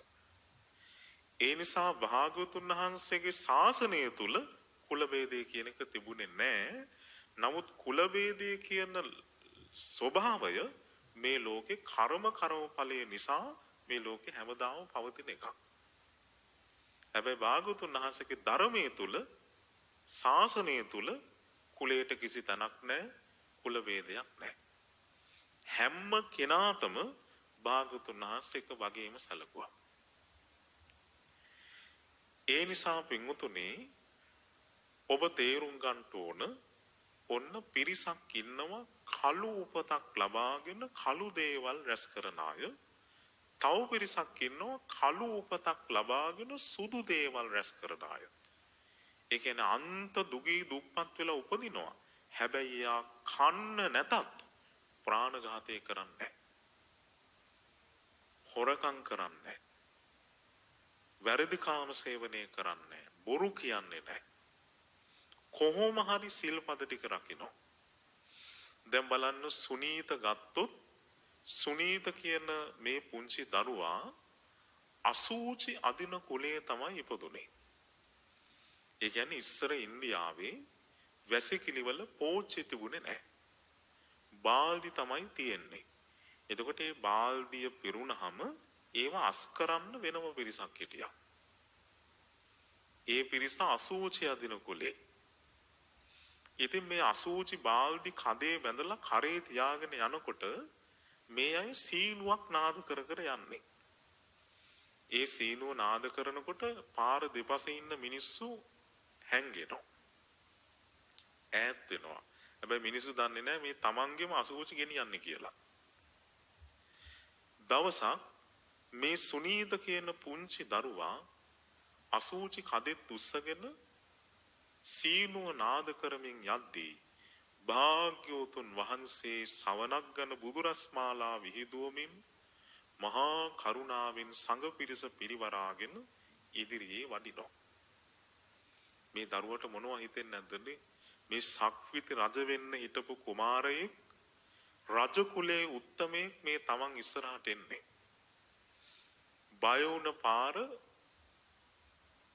ඒ නිසා භාග්‍යවතුන් වහන්සේගේ ශාසනය තුල කුල ભેදය කියන එක තිබුණේ නැහැ. නමුත් කුල ભેදය කියන ස්වභාවය මේ ලෝකේ කර්මඵලයේ නිසා මේ ලෝකේ හැමදාම පවතින එකක්. හැබැයි භාග්‍යවතුන් වහන්සේගේ ධර්මයේ තුල, ශාසනය තුල කුලයට කිසි තැනක් නැහැ, කුල ભેදයක් නැහැ. හැම කෙනාටම භාග්‍යවතුන් වහන්සේ එක වගේම සැලකුවා. ඒ නිසා පින්වතුනි, ඔබ තේරුම් ගන්න ඕන, ඔන්න පිරිසක් ඉන්නවා කළු උපතක් ලබාගෙන කළු දේවල් රැස් කරන අය. තව පිරිසක් ඉන්නවා කළු උපතක් ලබාගෙන සුදු දේවල් රැස් කරන අය. ඒ කියන්නේ අන්ත දුගී දුප්පත් වෙලා උපදිනවා. හැබැයි යා කන්න නැතත් ප්‍රාණඝාතය කරන්නේ, හොරකම් කරන්නේ, වැරදි කාම සේවනය කරන්නේ, බොරු කියන්නේ නැහැ. කොහොම හරි සිල්පද ටික රකින්න. දැන් බලන්න, සුනීත ගත්තොත්, සුනීත කියන මේ පුංචි දරුවා අසූචි අදින කුලයේ තමයි ඉපදුනේ. ඒ කියන්නේ ඉස්සර ඉන්දියාවේ වැසිකිළිවල පෝච්චි තිබුණේ නැහැ. බාල්දි තමයි තියෙන්නේ. එතකොට මේ බාල්දිය පිරුණහම ඒව අස් කරන්න වෙනම පිරිසක් හිටියා. ඒ පිරිස අසූචි අදින කුලේ. ඉතින් මේ අසූචි බාල්දි කදේ බැඳලා කරේ තියාගෙන යනකොට මේ අය සීනුවක් නාද කර කර යන්නේ. ඒ සීනුව නාද කරනකොට පාර දෙපසේ ඉන්න මිනිස්සු හැංගෙනවා, ඈත් වෙනවා. හැබැයි මිනිස්සු දන්නේ නැහැ මේ තමන්ගේම අසූචි ගෙනියන්නේ කියලා. දවසක් මේ සුනීත කියන පුංචි දරුවා අසූචි කදෙත් උස්සගෙන සීනුව නාද කරමින් යද්දී භාග්‍යවතුන් වහන්සේ සවනක් ගන බුදුරස්මාලා විහිදුවමින් මහා කරුණාවෙන් සංඝ පිරිස පිරිවරාගෙන ඉදිරියේ වඩිනවා. මේ දරුවට මොනවා හිතෙන්නේ නැද්දනේ? මේ සක්විති රජ වෙන්න හිටපු කුමාරයෙක්, රජ කුලයේ උත්තමයෙක් මේ තමන් ඉස්සරහට එන්නේ. බය වුණ පාර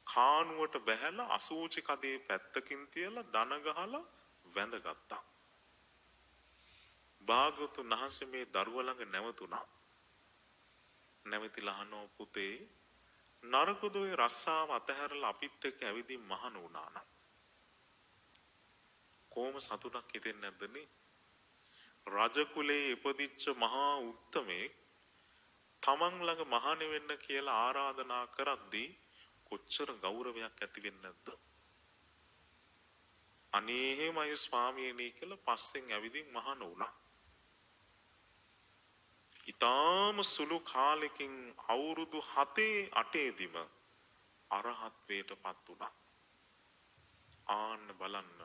කානුවට බැහැලා අසූචි කදේ පැත්තකින් තියලා දන ගහලා වැඳගත්තා. භාග්‍යවතුන් වහන්සේ මේ දරුවා ළඟ නැවතුණා. නැවතිලා අහනවා, පුතේ නරක දොයේ රස්සාව අතහැරලා අපිත් එක්ක ඇවිදින් මහාන වුණා නම් කොහොම සතුටක් හිතෙන්නේ නැද්දනේ? රජ කුලයේ ඉපදිච්ච මහා උත්තමයෙක් තමන් ළඟ මහාන වෙන්න කියලා ආරාධනා කරද්දී කොච්චර ගෞරවයක් ඇති වෙන්නේ නැද්ද? අනේ එහෙමයි ස්වාමීනි කියලා පස්සෙන් ඇවිදින් මහාන වුණා. ඊටාම සුළු කාලෙකින් අවුරුදු 7-8 දිම අරහත්වයටපත් වුණා. ආන්න බලන්න,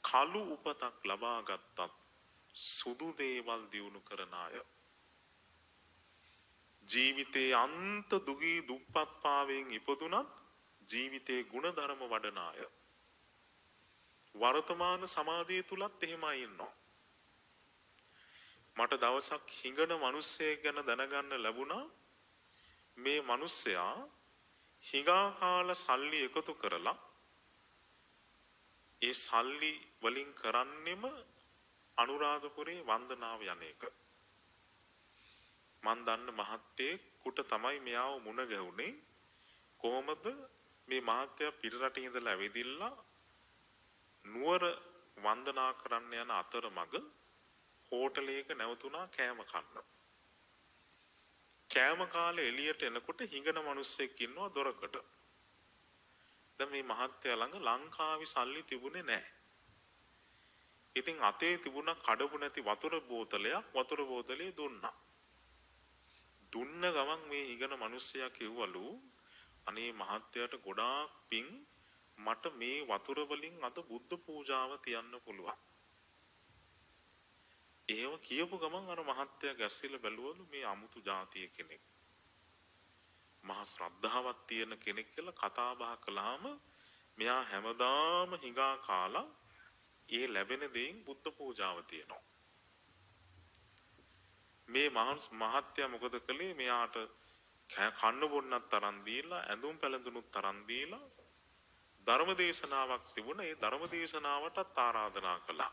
කළු උපතක් ලබා ගත්තත් සුදු දේවල් දියුණු කරන අය, ජීවිතේ අන්ත දුගී දුප්පත් පාවෙන් ඉපදුනත් ජීවිතේ ගුණධර්ම වඩන අය වර්තමාන සමාජය තුලත් එහෙමයි ඉන්නවා. මට දවසක් හිඟන මිනිස්සෙක් ගැන දැනගන්න ලැබුණා. මේ මිනිස්සයා හිඟා කාල සල්ලි එකතු කරලා ඒ සල්ලි වලින් කරන්නෙම අනුරාධපුරේ වන්දනාව යන එක. මන් දන්න මහත්තයෙකුට තමයි මෙයාව මුණ ගැහුනේ. කොහොමද මේ මහත්තයා පිට රටින් ඉඳලා ඇවිදිලා නුවර වන්දනා කරන්න යන අතරමඟ හෝටලයක නැවතුණා කෑම කන්න. කෑම කාලේ එළියට එනකොට හිඟන මිනිස්සෙක් ඉන්නවා දොරකට. දැන් මේ මහත්තයා ළඟ ලංකාවේ සල්ලි තිබුණේ නැහැ. ඉතින් අතේ තිබුණ කඩපු නැති වතුර බෝතලේ දුන්නා. දුන්න ගමන් මේ ඉගෙන මිනිස්සයා කිව්වලු අනේ මහත්තයාට ගොඩාක් පිං මට මේ වතුර වලින් අද බුද්ධ පූජාව තියන්න පුළුවන්. ඒව කියපු ගමන් අර මහත්තයා ගැස්සිලා බැලුවලු මේ අමුතු જાතිය කෙනෙක්. මහා ශ්‍රද්ධාවක් තියෙන කෙනෙක් කියලා කතා බහ කළාම මෙයා හැමදාම හිඟා කාලා ඒ ලැබෙන දෙයින් බුද්ධ පූජාව තියනවා. මේ මහත්තයා මොකද කළේ? මෙයාට කන්න බොන්නත් තරම් දීලා ඇඳුම් පැළඳුනුත් තරම් දීලා ධර්ම දේශනාවක් තිබුණා. ඒ ධර්ම දේශනාවටත් ආරාධනා කළා.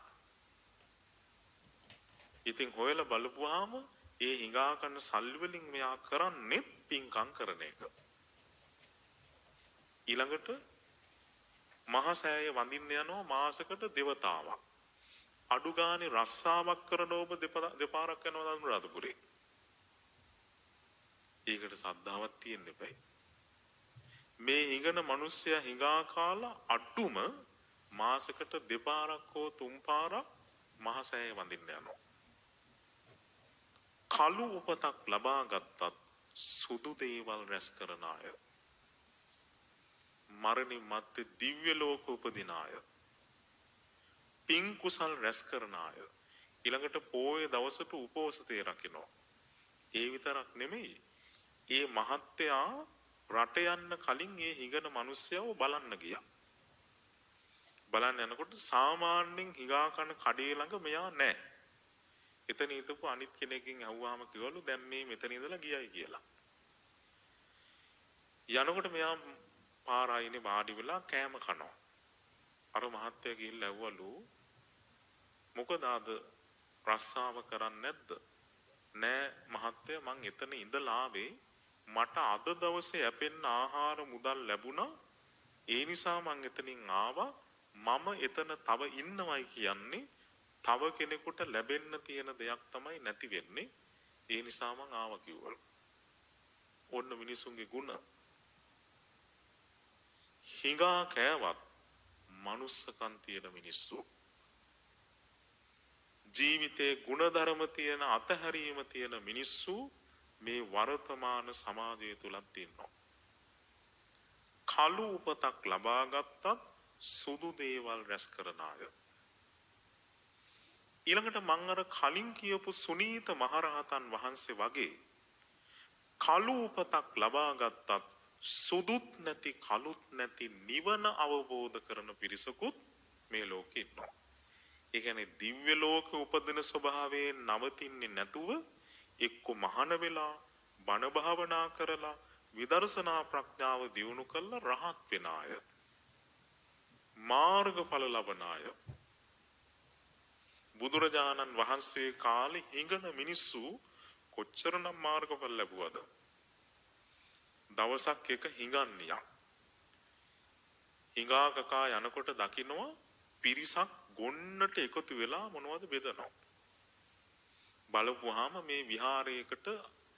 ඉතින් හොයලා බලපුවාම ඒ හිඟා කන්න සල්ලි වලින් මෙයා කරන්නේ පින්කම් කරන එක. ඊළඟට මහසෑය වඳින්න යනවා මාසකට දෙවතාවක්. අඩු ගානේ රස්සාවක් කරන ඔබ දෙපාරක් යනවා අනුරාධපුරේ. ඒකට සද්ධාවක් තියෙන්න එපයි. මේ හිඟන මිනිස්සයා හිඟා කාලා අඩුම මාසකට දෙපාරක් හෝ තුන් පාරක් මහසෑය වඳින්න යනවා. කළු උපතක් ලබා ගත්තත් සුදු දේවල් රැස් කරන අය. මරණින් මත්තේ දිව්‍ය ලෝක උපදින අය. පින් කුසල් රැස් කරන අය. ඊළඟට පොයේ දවසට උපෝසතේ රකින්න. ඒ විතරක් නෙමෙයි. ඒ මහත්තයා රට යන්න කලින් ඒ හිඟන මිනිස්සයව බලන්න ගියා. බලන්න යනකොට සාමාන්‍යයෙන් හිඟා කන කඩේ ළඟ මෙයා නැහැ. එතන හිටපු අනිත් කෙනෙක්ගෙන් අහුවාම කිව්වලු දැන් මේ මෙතන ඉඳලා ගියයි කියලා. යනකොට මෙයා පාරායිනේ වාඩි වෙලා කෑම කනවා. අර මහත්තයා ගිහිල්ලා ඇහුවලු මොකද අද රස්සාව කරන්නේ නැද්ද? නෑ මහත්තයා මං එතන ඉඳලා ආවේ මට අද දවසේ යැපෙන්න ආහාර මුදල් ලැබුණා. ඒ නිසා මං එතනින් ආවා. මම එතන තව ඉන්නවයි කියන්නේ තව කෙනෙකුට ලැබෙන්න තියෙන දෙයක් තමයි නැති වෙන්නේ. ඒ නිසා මං ආවා කිව්වලු. ඔන්න මිනිසුන්ගේ ගුණ. හිඟා කෑවත් මනුස්සකම් තියෙන මිනිස්සු. ජීවිතේ ගුණධර්ම තියෙන අතහැරීම තියෙන මිනිස්සු මේ වර්තමාන සමාජය තුලත් ඉන්නවා. කළු උපතක් ලබා ගත්තත් සුදු දේවල් රැස් කරන අය. ඊළඟට මම අර කලින් කියපු සුනීත මහරහතන් වහන්සේ වගේ කළු උපතක් ලබා ගත්තත් සුදුත් නැති කළුත් නැති නිවන අවබෝධ කරන පිරිසකුත් මේ ලෝකේ ඉන්නවා. ඒ කියන්නේ දිව්‍ය ලෝක උපදින ස්වභාවයෙන් නවතින්නේ නැතුව එක්ක මහාන වෙලා බණ භාවනා කරලා විදර්ශනා ප්‍රඥාව දියුණු කරලා රහත් වෙන අය. මාර්ගඵල ලබන අය. බුදුරජාණන් වහන්සේ කාලේ හිඟන මිනිස්සු කොච්චරනම් මාර්ගඵල ලැබුවද? දවසක් එක හිඟන්නියක්. හිඟා කකා යනකොට දකින්නවා පිරිසක් ගොන්නට එකතු වෙලා මොනවද බෙදනවා. බලපුවාම මේ විහාරයකට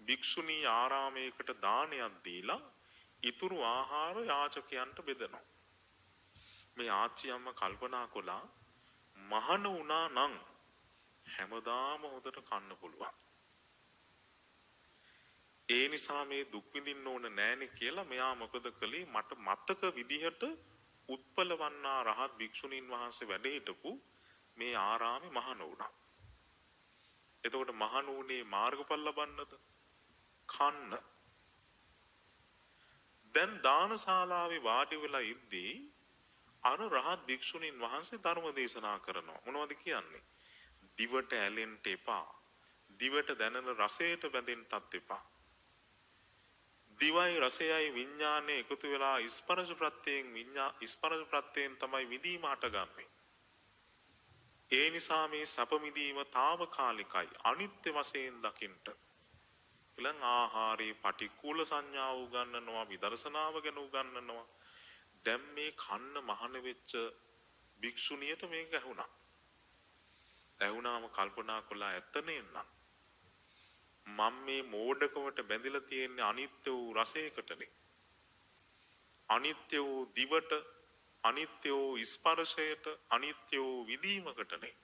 භික්ෂුණී ආරාමයකට දානයක් දීලා ඉතුරු ආහාර යාචකයන්ට බෙදනවා. මේ ආච්චි අම්මා කල්පනා කළා මහාන වුණා නම් හැමදාම හොදට කන්න පුළුවන්. ඒ නිසා මේ දුක් විඳින්න ඕන නෑනේ කියලා මෙයා මොකද කළේ? මට මතක විදිහට උත්පලවන්නා රහත් භික්ෂුණීන් වහන්සේ වැඩ හිටපු මේ ආරාමේ මහාන වුණා. එතකොට මහාන වුණේ මාර්ගඵල ලබන්නද? කන්න. දැන් දානශාලාවේ වාඩි වෙලා ඉද්දී අර රහත් භික්ෂුණීන් වහන්සේ ධර්ම දේශනා කරනවා. මොනවද කියන්නේ? දිවට ඇලෙන්න එපා. දිවට දැනෙන රසයට බැඳෙන්නත් එපා. දිවයි රසයයි විඥානය එකතු වෙලා ස්පර්ශ ප්‍රත්‍යයෙන් තමයි විදීම හටගන්නේ. ඒ නිසා මේ සැප මිදීම తాවකාලිකයි. අනිත්‍ය වශයෙන් දකින්න. ඊළඟ ආහාරේ පටික්කුල සංඥාව උගන්වනවා, විදර්ශනාව ගැන උගන්වනවා. දැන් මේ කන්න මහාන වෙච්ච භික්ෂුණියට මේක ඇහුණා. ඇහුණාම කල්පනා කළා ඇත්ත නේනම් මම මේ මෝඩකමට බැඳිලා තියෙන අනිත්‍ය වූ රසයකටනේ. අනිත්‍ය වූ දිවට, අනිත්‍ය වූ ස්පර්ශයට, අනිත්‍ය වූ විදීමකටනේ.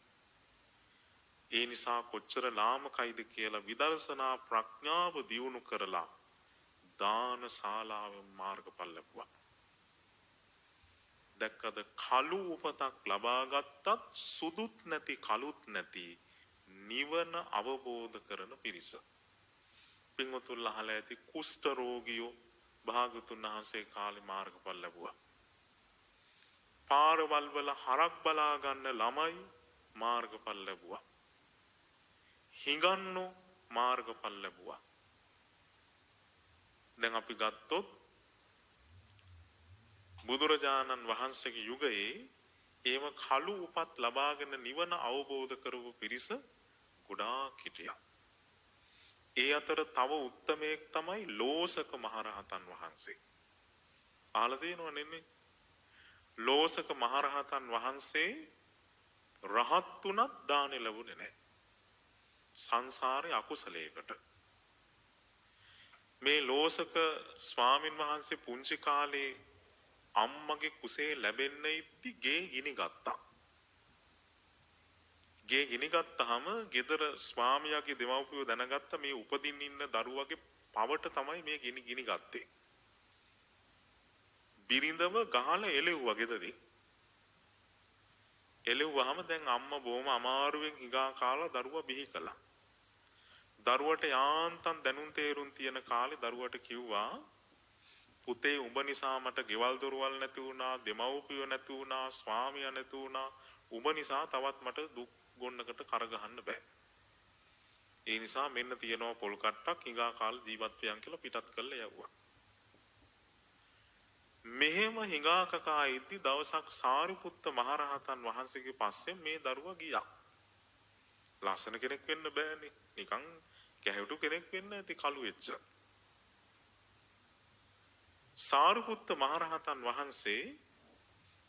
ඒ නිසා කොච්චර ලාමකයිද කියලා විදර්ශනා ප්‍රඥාව දියුණු කරලා දාන ශාලාවෙන් මාර්ගඵල ලැබුවා. දැක්කද කළු උපතක් ලබාගත්තත් සුදුත් නැති කළුත් නැති නිවන අවබෝධ කරන පිරිස. පින්වතුන්ලා අහලා ඇති කුෂ්ඨ රෝගියෝ භාගතුන් වහන්සේ කාලේ මාර්ගඵල ලැබුවා. පාරවල් වල හරක් බලා ගන්න ළමයි මාර්ගඵල ලැබුවා. හිඟන්නෝ මාර්ගඵල ලැබුවා. දැන් අපි ගත්තොත් බුදුරජාණන් වහන්සේගේ යුගයේ ඒව කළු උපත් ලබාගෙන නිවන අවබෝධ කරපු පිරිස ගොඩාක් හිටියා. ඒ අතර තව උත්තමයෙක් තමයි ලෝසක මහරහතන් වහන්සේ. අහලා තියෙනවනේ. ලෝසක මහරහතන් වහන්සේ රහත් උනත් දානෙ ලැබුණේ නැහැ. සංසාරේ අකුසලයකට. මේ ලෝසක ස්වාමින් වහන්සේ පුංචි කාලේ අම්මගේ කුසේ ලැබෙන්න ඉද්දි ගේ ගිනි ගත්තා. ගේ ගිනි ගත්තාම ගෙදර ස්වාමියාගේ දෙමව්පියෝ දැනගත්ත මේ උපදින්න ඉන්න දරුවගේ පවට තමයි මේ ගිනි ගත්තේ. බිරිඳම ගහලා එලෙව්වා ගෙදරින්. එලෙව්වහම දැන් අම්මා බොහොම අමාරුවෙන් හිඟා කාලා දරුවා බිහි කළා. දරුවට යාන්තම් දැනුම් තේරුම් තියෙන කාලේ දරුවට කිව්වා පුතේ උඹ නිසා මට ගෙවල් දොරවල් නැති වුණා, දෙමව්පියෝ නැති වුණා, ස්වාමියා නැති වුණා. උඹ නිසා තවත් මට දුක් ගොන්නකට කරගහන්න බෑ. ඒ නිසා මෙන්න තියෙනවා පොල් කට්ටක් හිඟා කාල ජීවත් වෙයන් කියලා පිටත් කරලා යවුවා. මෙහෙම හිඟා කකා ඉද්දි දවසක් සාරිපුත්ත මහරහතන් වහන්සේගේ පස්සේ මේ දරුවා ගියා. ලස්සන කෙනෙක් වෙන්න බෑනේ. නිකන් කැහැටු කෙනෙක් වෙන්න ඇති කළු වෙච්ච. සාරිපුත්ත මහරහතන් වහන්සේ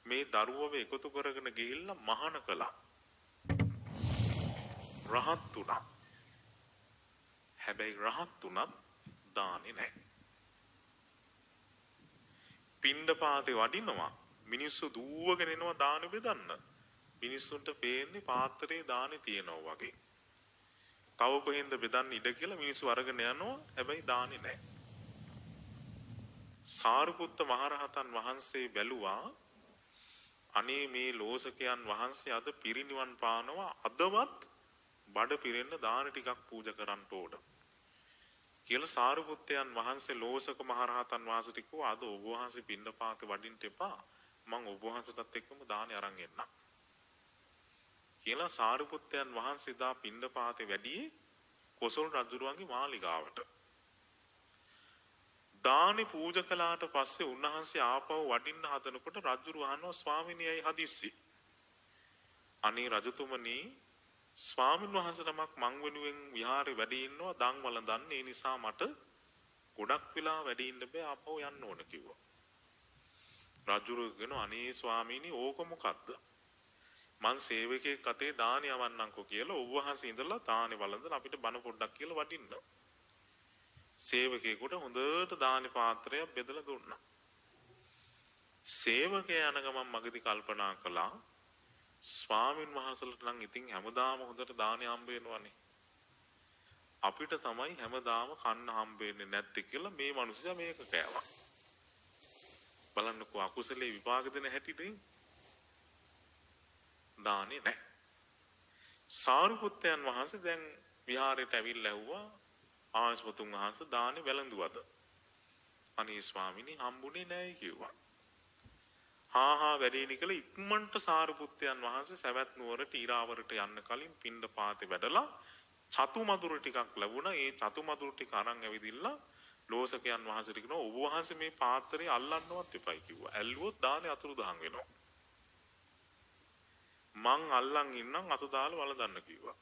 මේ දරුවව එකතු කරගෙන ගිහිල්ලා මහාන කළා. රහත් උනා. හැබැයි රහත් උනත් දාන්නේ නැහැ. පිණ්ඩපාතේ වඩිනවා. මිනිස්සු දුවගෙන එනවා දාන බෙදන්න. මිනිස්සුන්ට පේන්නේ පාත්‍රයේ දානේ තියෙනවා වගේ. තව කොහෙන්ද බෙදන්න ඉඩ කියලා මිනිස්සු අරගෙන යනවා. හැබැයි දාන්නේ නැහැ. සාරිපුත්ත මහරහතන් වහන්සේ බැලුවා අනේ මේ ලෝසකයන් වහන්සේ අද පිරිනිවන් පානවා, අදවත් බඩ පිරෙන්න දාන ටිකක් පූජා කරන්න ඕන කියලා සාරිපුත්තයන් වහන්සේ ලෝසක මහරහතන් වහන්සේට කිව්වා අද ඔබ වහන්සේ පිණ්ඩපාතේ වඩින්න එපා, මම ඔබ වහන්සේටත් එක්කම දානේ අරන් එන්නම් කියලා සාරිපුත්තයන් වහන්සේ දා පිණ්ඩපාතේ වැඩි කොසල් රජුරුවන්ගේ මාලිගාවට. දානි පූජා කළාට පස්සේ උන්වහන්සේ ආපහු වඩින්න හදනකොට රජුරු අහනවා ස්වාමිනියයි හදිස්සි. අනේ රජතුමනි, ස්වාමීන් වහන්සේ නමක් මං වෙනුවෙන් විහාරේ වැඩ ඉන්නවා දන් වළඳන්න. ඒ නිසා මට ගොඩක් වෙලා වැඩ ඉන්න බෑ, ආපහු යන්න ඕන කිව්වා. රජුරු කියනවා අනේ ස්වාමීනි ඕක මොකද්ද? මං සේවකයෙක් අතේ දානි යවන්නම්කෝ කියලා ඔබ වහන්සේ ඉඳලා දානි වළඳන අපිට බණ පොඩ්ඩක් කියලා වඩින්න. සේවකයෙකුට හොඳට දානි පාත්‍රයක් බෙදලා දුන්නා. සේවකයා යන ගමන් මගදී කල්පනා කළා ස්වාමින් වහන්සේලාට නම් ඉතින් හැමදාම හොඳට දානි හම්බ වෙනවනේ. අපිට තමයි හැමදාම කන්න හම්බ වෙන්නේ නැත්තේ කියලා මේ මිනිස්සයා මේක කෑවා. බලන්නකෝ අකුසලේ විපාක දෙන හැටිදී දානේ නැහැ. සාරිපුත්තයන් වහන්සේ දැන් විහාරයට ඇවිල්ලා ඇහුවා ආස්මතුන් වහන්සේ දානේ වැළඳුවද? අනේ ස්වාමිනී හම්බුනේ නැහැ කිව්වා. හා වැඩේනි කියලා ඉක්මනට සාරිපුත්තයන් වහන්සේ සවැත් නුවරට ඊරාවරට යන්න කලින් පිණ්ඩපාතේ වැඩලා චතු මදුරු ටිකක් ලැබුණා. ඒ චතු මදුරු ටික අරන් ඇවිදින්න ලෝසකයන් වහන්සේට කියනවා ඔබ වහන්සේ මේ පාත්‍රය අල්ලන්නවත් එපයි කිව්වා. ඇල්ලුවොත් දානේ අතුරුදහන් වෙනවා. මං අල්ලන් ඉන්නම් අත දාලා වළඳන්න කිව්වා.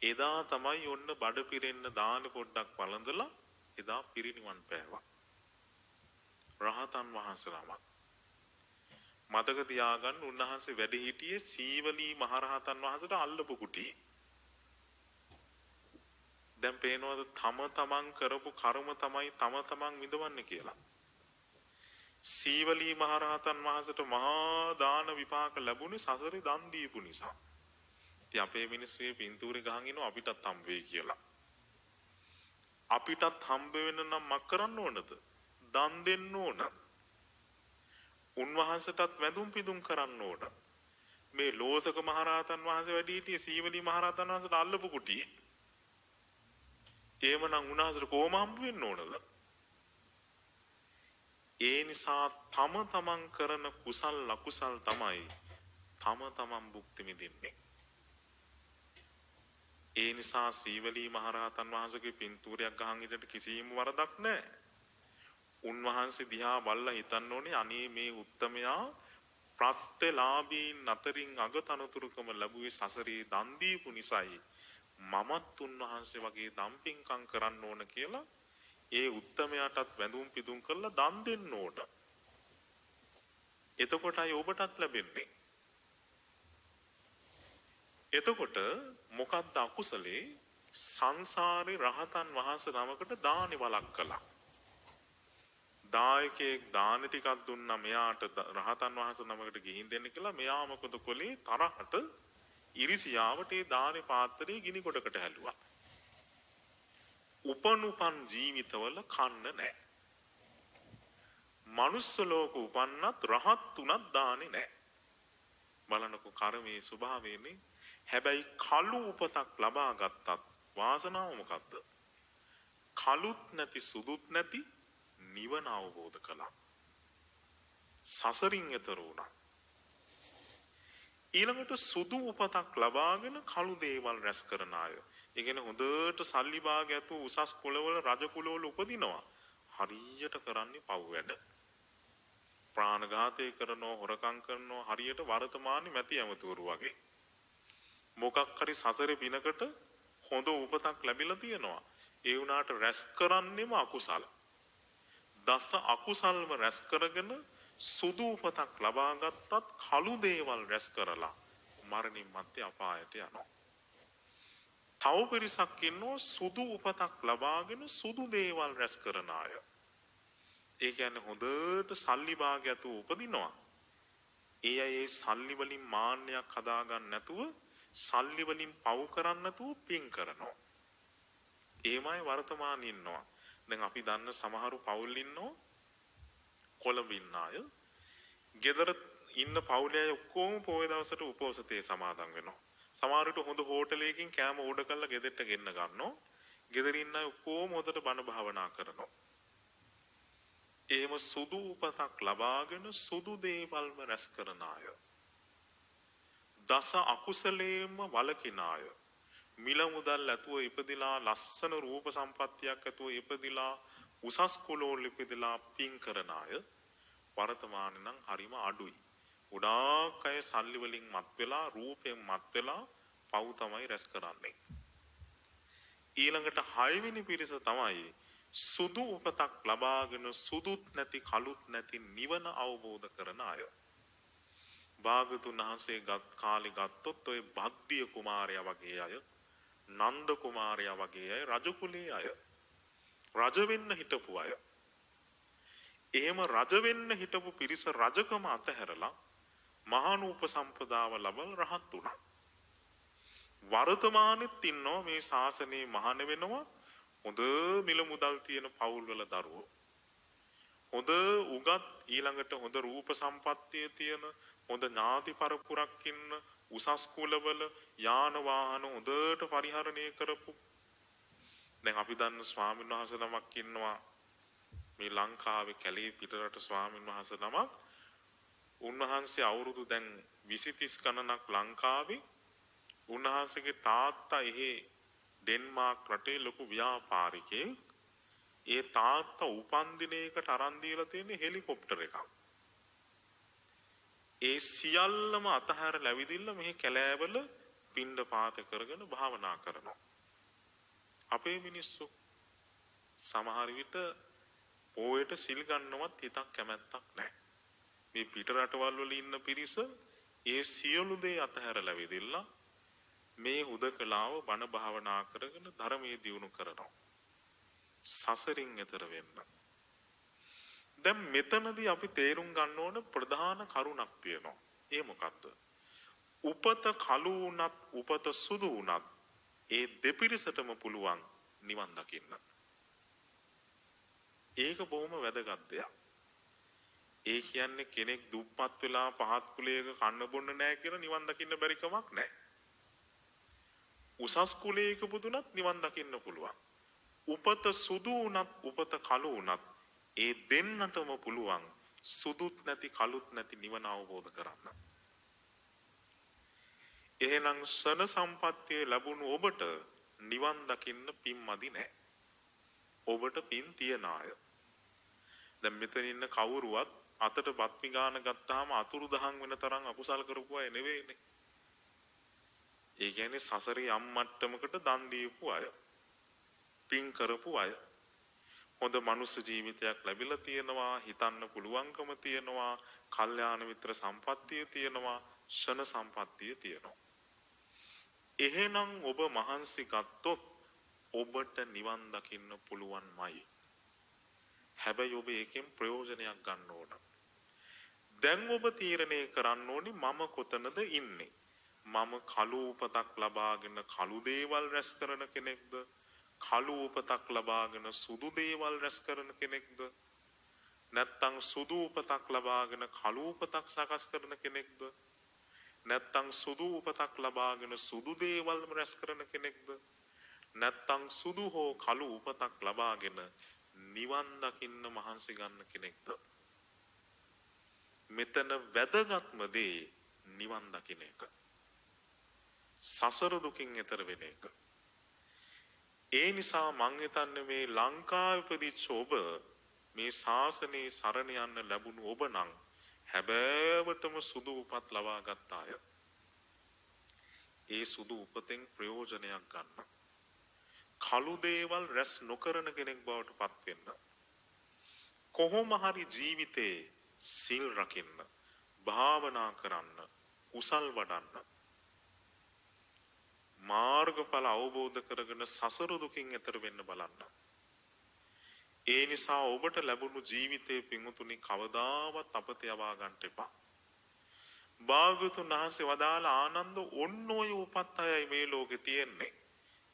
එදා තමයි ඔන්න බඩ පිරෙන්න දාන පොඩ්ඩක් වළඳලා එදා පිරිනිවන් පෑවා. රහතන් වහන්සේලාම මතක තියාගන්න උන්වහන්සේ වැඩ හිටියේ සීවලී මහරහතන් වහන්සේට අල්ලපු කුටියේ. දැන් පේනවද තම තමන් කරපු කර්ම තමයි තම තමන් විඳවන්නේ කියලා. සීවලී මහරහතන් වහන්සේට මහා දාන විපාක ලැබුණේ සසරේ දන් දීපු නිසා. ඉතින් අපේ මිනිස්සු මේ පින්තූරේ ගහන් ඉනවා අපිටත් හම්බ වෙයි කියලා. අපිටත් හම්බ වෙන්න නම් මක් කරන්න ඕනද? දන් දෙන්න ඕන. උන්වහන්සේටත් වැඳුම් පිදුම් කරන්න ඕන. මේ ලෝසක මහරහතන් වහන්සේ වැඩි හිටියේ සීවලී මහරහතන් වහන්සේට අල්ලපු කුටියේ. එහෙමනම් උන්වහන්සේට කොහොම හම්බ වෙන්න ඕනද? ඒ නිසා තම තමන් කරන කුසල් අකුසල් තමයි තම තමන් භුක්ති විඳින්නේ. ඒ නිසා සීවලී මහරහතන් වහන්සේගේ පින්තූරයක් ගහන් ඉදට කිසිම වරදක් නැහැ. උන්වහන්සේ දිහා බලලා හිතන්න ඕනේ අනේ මේ උත්තමයා ප්‍රත්‍යලාභීන් අතරින් අගතනතුරුකම ලැබුවේ සසරේ දන් දීපු නිසායි. මමත් උන්වහන්සේ වගේ දම් පින්කම් කරන්න ඕන කියලා ඒ උත්තමයාටත් වැඳුම් පිදුම් කරලා දන් දෙන්න ඕන. එතකොටයි ඔබටත් ලැබෙන්නේ. එතකොට මොකක්ද අකුසලේ? සංසාරේ රහතන් වහන්සේ නමකට දානි වලක් කළා. දායකයෙක් දාන ටිකක් දුන්නා මෙයාට රහතන් වහන්සේ නමකට ගිහින් දෙන්න කියලා. මෙයා මොකද කළේ? තරහට ඉරිසියාවට ඒ දානේ පාත්‍රයේ ගිනි කොටකට හැලුවා. උපන් ජීවිතවල කන්න නැහැ. මනුස්ස ලෝක උපන්නත් රහත් උනත් දානේ නැහැ. බලනකො කර්මයේ ස්වභාවයනේ. හැබැයි කළු උපතක් ලබා ගත්තත් වාසනාව මොකද්ද? කළුත් නැති සුදුත් නැති නිවන අවබෝධ කළා. සසරින් එතර වුණා. ඊළඟට සුදු උපතක් ලබාගෙන කළු දේවල් රැස් කරන අය. ඒ කියන්නේ හොඳට සල්ලි භාග ඇතුව උසස් කුලවල රජ කුලවල උපදිනවා. හරියට කරන්නේ පව් වැඩ. ප්‍රාණඝාතය කරනවා, හොරකම් කරනවා, හරියට වර්තමානයේ මැති ඇමතුරු වගේ. මොකක් හරි සසරේ පිනකට හොඳ උපතක් ලැබිලා තියෙනවා. ඒ වුණාට රැස් කරන්නේම අකුසල. දස අකුසල්ම රැස් කරගෙන සුදු උපතක් ලබා ගත්තත් කළු දේවල් රැස් කරලා මරණින් මත්තේ අපායට යනවා. තව පිරිසක් ඉන්නෝ සුදු උපතක් ලබාගෙන සුදු දේවල් රැස් කරන අය. ඒ කියන්නේ හොඳට සල්ලි භාගයතු උපදිනවා. ඒ අය ඒ සල්ලි වලින් මාන්නයක් හදාගන්න නැතුව සල්ලි වලින් පව් කරන්න නැතුව පින් කරනවා. එහෙමයි වර්තමානයේ ඉන්නවා. දැන් අපි දන්න සමහරු පවුල් ඉන්නෝ කොළඹ ඉන්න අය. ගෙදර ඉන්න පවුලේ අය ඔක්කොම පොය දවසට උපෝසතේ සමාදන් වෙනවා. සමහරවිට හොඳ හෝටලයකින් කෑම ඕඩර් කරලා ගෙදරට ගෙන්න ගන්නවා. ගෙදර ඉන්න අය ඔක්කොම හොඳට බණ භාවනා කරනවා. එහෙම සුදු උපතක් ලබාගෙන සුදු දේවල්ම රැස් කරන අය. දස අකුසලේම වළකින අය. මිල මුදල් ඇතුව ඉපදිලා ලස්සන රූප සම්පත්තියක් ඇතුව ඉපදිලා උසස් කුලවල ඉපදිලා පින් කරන අය වර්තමානයේ නම් හරිම අඩුයි. ගොඩාක් අය සල්ලි වලින් මත් වෙලා රූපයෙන් මත් වෙලා පව් තමයි රැස් කරන්නේ. ඊළඟට 6 වෙනි පිරිස තමයි සුදු උපතක් ලබාගෙන සුදුත් නැති කළුත් නැති නිවන අවබෝධ කරන අය. භාගතුන් වහන්සේ කාලේ ගත්තොත් ඔය භග්දිය කුමාරයා වගේ අය, නන්ද කුමාරයා වගේ අය රජ කුලයේ අය. රජ වෙන්න හිටපු අය. එහෙම රජ වෙන්න හිටපු පිරිස රජකම අතහැරලා මහානූප සම්පදාව ලබන රහත් වුණා. වර්තමානෙත් ඉන්නවා මේ ශාසනයේ මහාන වෙනවා හොඳ මිල මුදල් තියෙන පවුල් වල දරුවෝ. හොඳ උගත් ඊළඟට හොඳ රූප සම්පත්තිය තියෙන හොඳ ඥාති පරපුරක් ඉන්න උසස් කුලවල යාන වාහන හොඳට පරිහරණය කරපු. දැන් අපි දන්න ස්වාමීන් වහන්සේ නමක් ඉන්නවා මේ ලංකාවේ කැලේ පිටරට ස්වාමීන් වහන්සේ නමක්. උන්වහන්සේ අවුරුදු දැන් 20-30 ගණනක් ලංකාවේ උන්වහන්සේගේ තාත්තා එහි ඩෙන්මාර්ක් රටේ ලොකු ව්‍යාපාරිකයෙක්. ඒ තාත්තා උපන් දිනයකට අරන් දීලා තියෙන හෙලිකොප්ටර් එකක්. ඒ සියල්ලම අතහැරලා ඇවිදින්න මෙහි කැලෑවල පින්ඩ පාත කරගෙන භාවනා කරනවා. අපේ මිනිස්සු සමහර විට පොයට සිල් ගන්නවත් හිතක් කැමැත්තක් නැහැ. මේ පිට රටවල් වල ඉන්න පිරිස ඒ සියලු දේ අතහැරලා ඇවිදින්න මේ උදකලාව බණ භාවනා කරගෙන ධර්මයේ දියුණු කරනවා. සසරින් එතර වෙන්න. දැන් මෙතනදී අපි තේරුම් ගන්න ඕන ප්‍රධාන කරුණක් තියෙනවා. ඒ මොකක්ද? උපත කළු වුණත් උපත සුදු වුණත් ඒ දෙපිරිසටම පුළුවන් නිවන් දකින්න. ඒක බොහොම වැදගත් දෙයක්. ඒ කියන්නේ කෙනෙක් දුප්පත් වෙලා පහත් කුලයක කන්න බොන්න නැහැ කියලා නිවන් දකින්න බැරි කමක් නැහැ. උසස් කුලයක පුදුනත් නිවන් දකින්න පුළුවන්. උපත සුදු වුණත් උපත කළු වුණත් ඒ දෙන්නටම පුළුවන් සුදුත් නැති කළුත් නැති නිවන අවබෝධ කරගන්න. එහෙනම් සන සම්පත්තිය ලැබුණු ඔබට නිවන් දකින්න පින් මදි නැහැ. ඔබට පින් තියන අය. දැන් මෙතන ඉන්න කවුරුවත් අතට බත් පිඟාන ගත්තාම අතුරුදහන් වෙන තරම් අකුසල් කරපු අය නෙවෙයිනේ. ඒ කියන්නේ සසරේ යම් මට්ටමකට දන් දීපු අය. පින් කරපු අය. හොඳ මනුස්ස ජීවිතයක් ලැබිලා තියෙනවා, හිතන්න පුළුවන්කම තියෙනවා, කල්යාණ මිත්‍ර සම්පත්තිය තියෙනවා, ෂණ සම්පත්තිය තියෙනවා. එහෙනම් ඔබ මහන්සි ගත්තොත් ඔබට නිවන් දකින්න පුළුවන්මයි. හැබැයි ඔබ ඒකෙන් ප්‍රයෝජනයක් ගන්න ඕන. දැන් ඔබ තීරණය කරන්න ඕනි මම කොතනද ඉන්නේ? මම කළු උපතක් ලබාගෙන කළු දේවල් රැස් කරන කෙනෙක්ද? කළු උපතක් ලබාගෙන සුදු දේවල් රැස් කරන කෙනෙක්ද? නැත්නම් සුදු උපතක් ලබාගෙන කළු උපතක් සකස් කරන කෙනෙක්ද? නැත්නම් සුදු උපතක් ලබාගෙන සුදු දේවල් රැස් කරන කෙනෙක්ද? නැත්නම් සුදු හෝ කළු උපතක් ලබාගෙන නිවන් දකින්න මහන්සි ගන්න කෙනෙක්ද? මෙතන වැදගත්ම දේ නිවන් දකින්න එක. සසර දුකින් එතර වෙන එක. ඒ නිසා මං හිතන්නේ මේ ලංකාවේ ඉපදිච්ච ඔබ මේ ශාසනයේ සරණ යන්න ලැබුණු ඔබ නම් හැබෑවටම සුදු උපත් ලබා ගත්ත අය. ඒ සුදු උපතෙන් ප්‍රයෝජනයක් ගන්න. කළු දේවල් රැස් නොකරන කෙනෙක් බවට පත් වෙන්න. කොහොම හරි ජීවිතේ සිල් රකින්න, භාවනා කරන්න, කුසල් වඩන්න. මාර්ගඵල අවබෝධ කරගෙන සසර දුකින් එතර වෙන්න බලන්න. ඒ නිසා ඔබට ලැබුණු ජීවිතයේ පිඟුතුනි කවදාවත් අපත යවා ගන්න එපා. භාග්‍යවතුන් වහන්සේ වදාළ ආනන්ද ඔන්න ඔය උපත් අයයි මේ ලෝකේ තියෙන්නේ.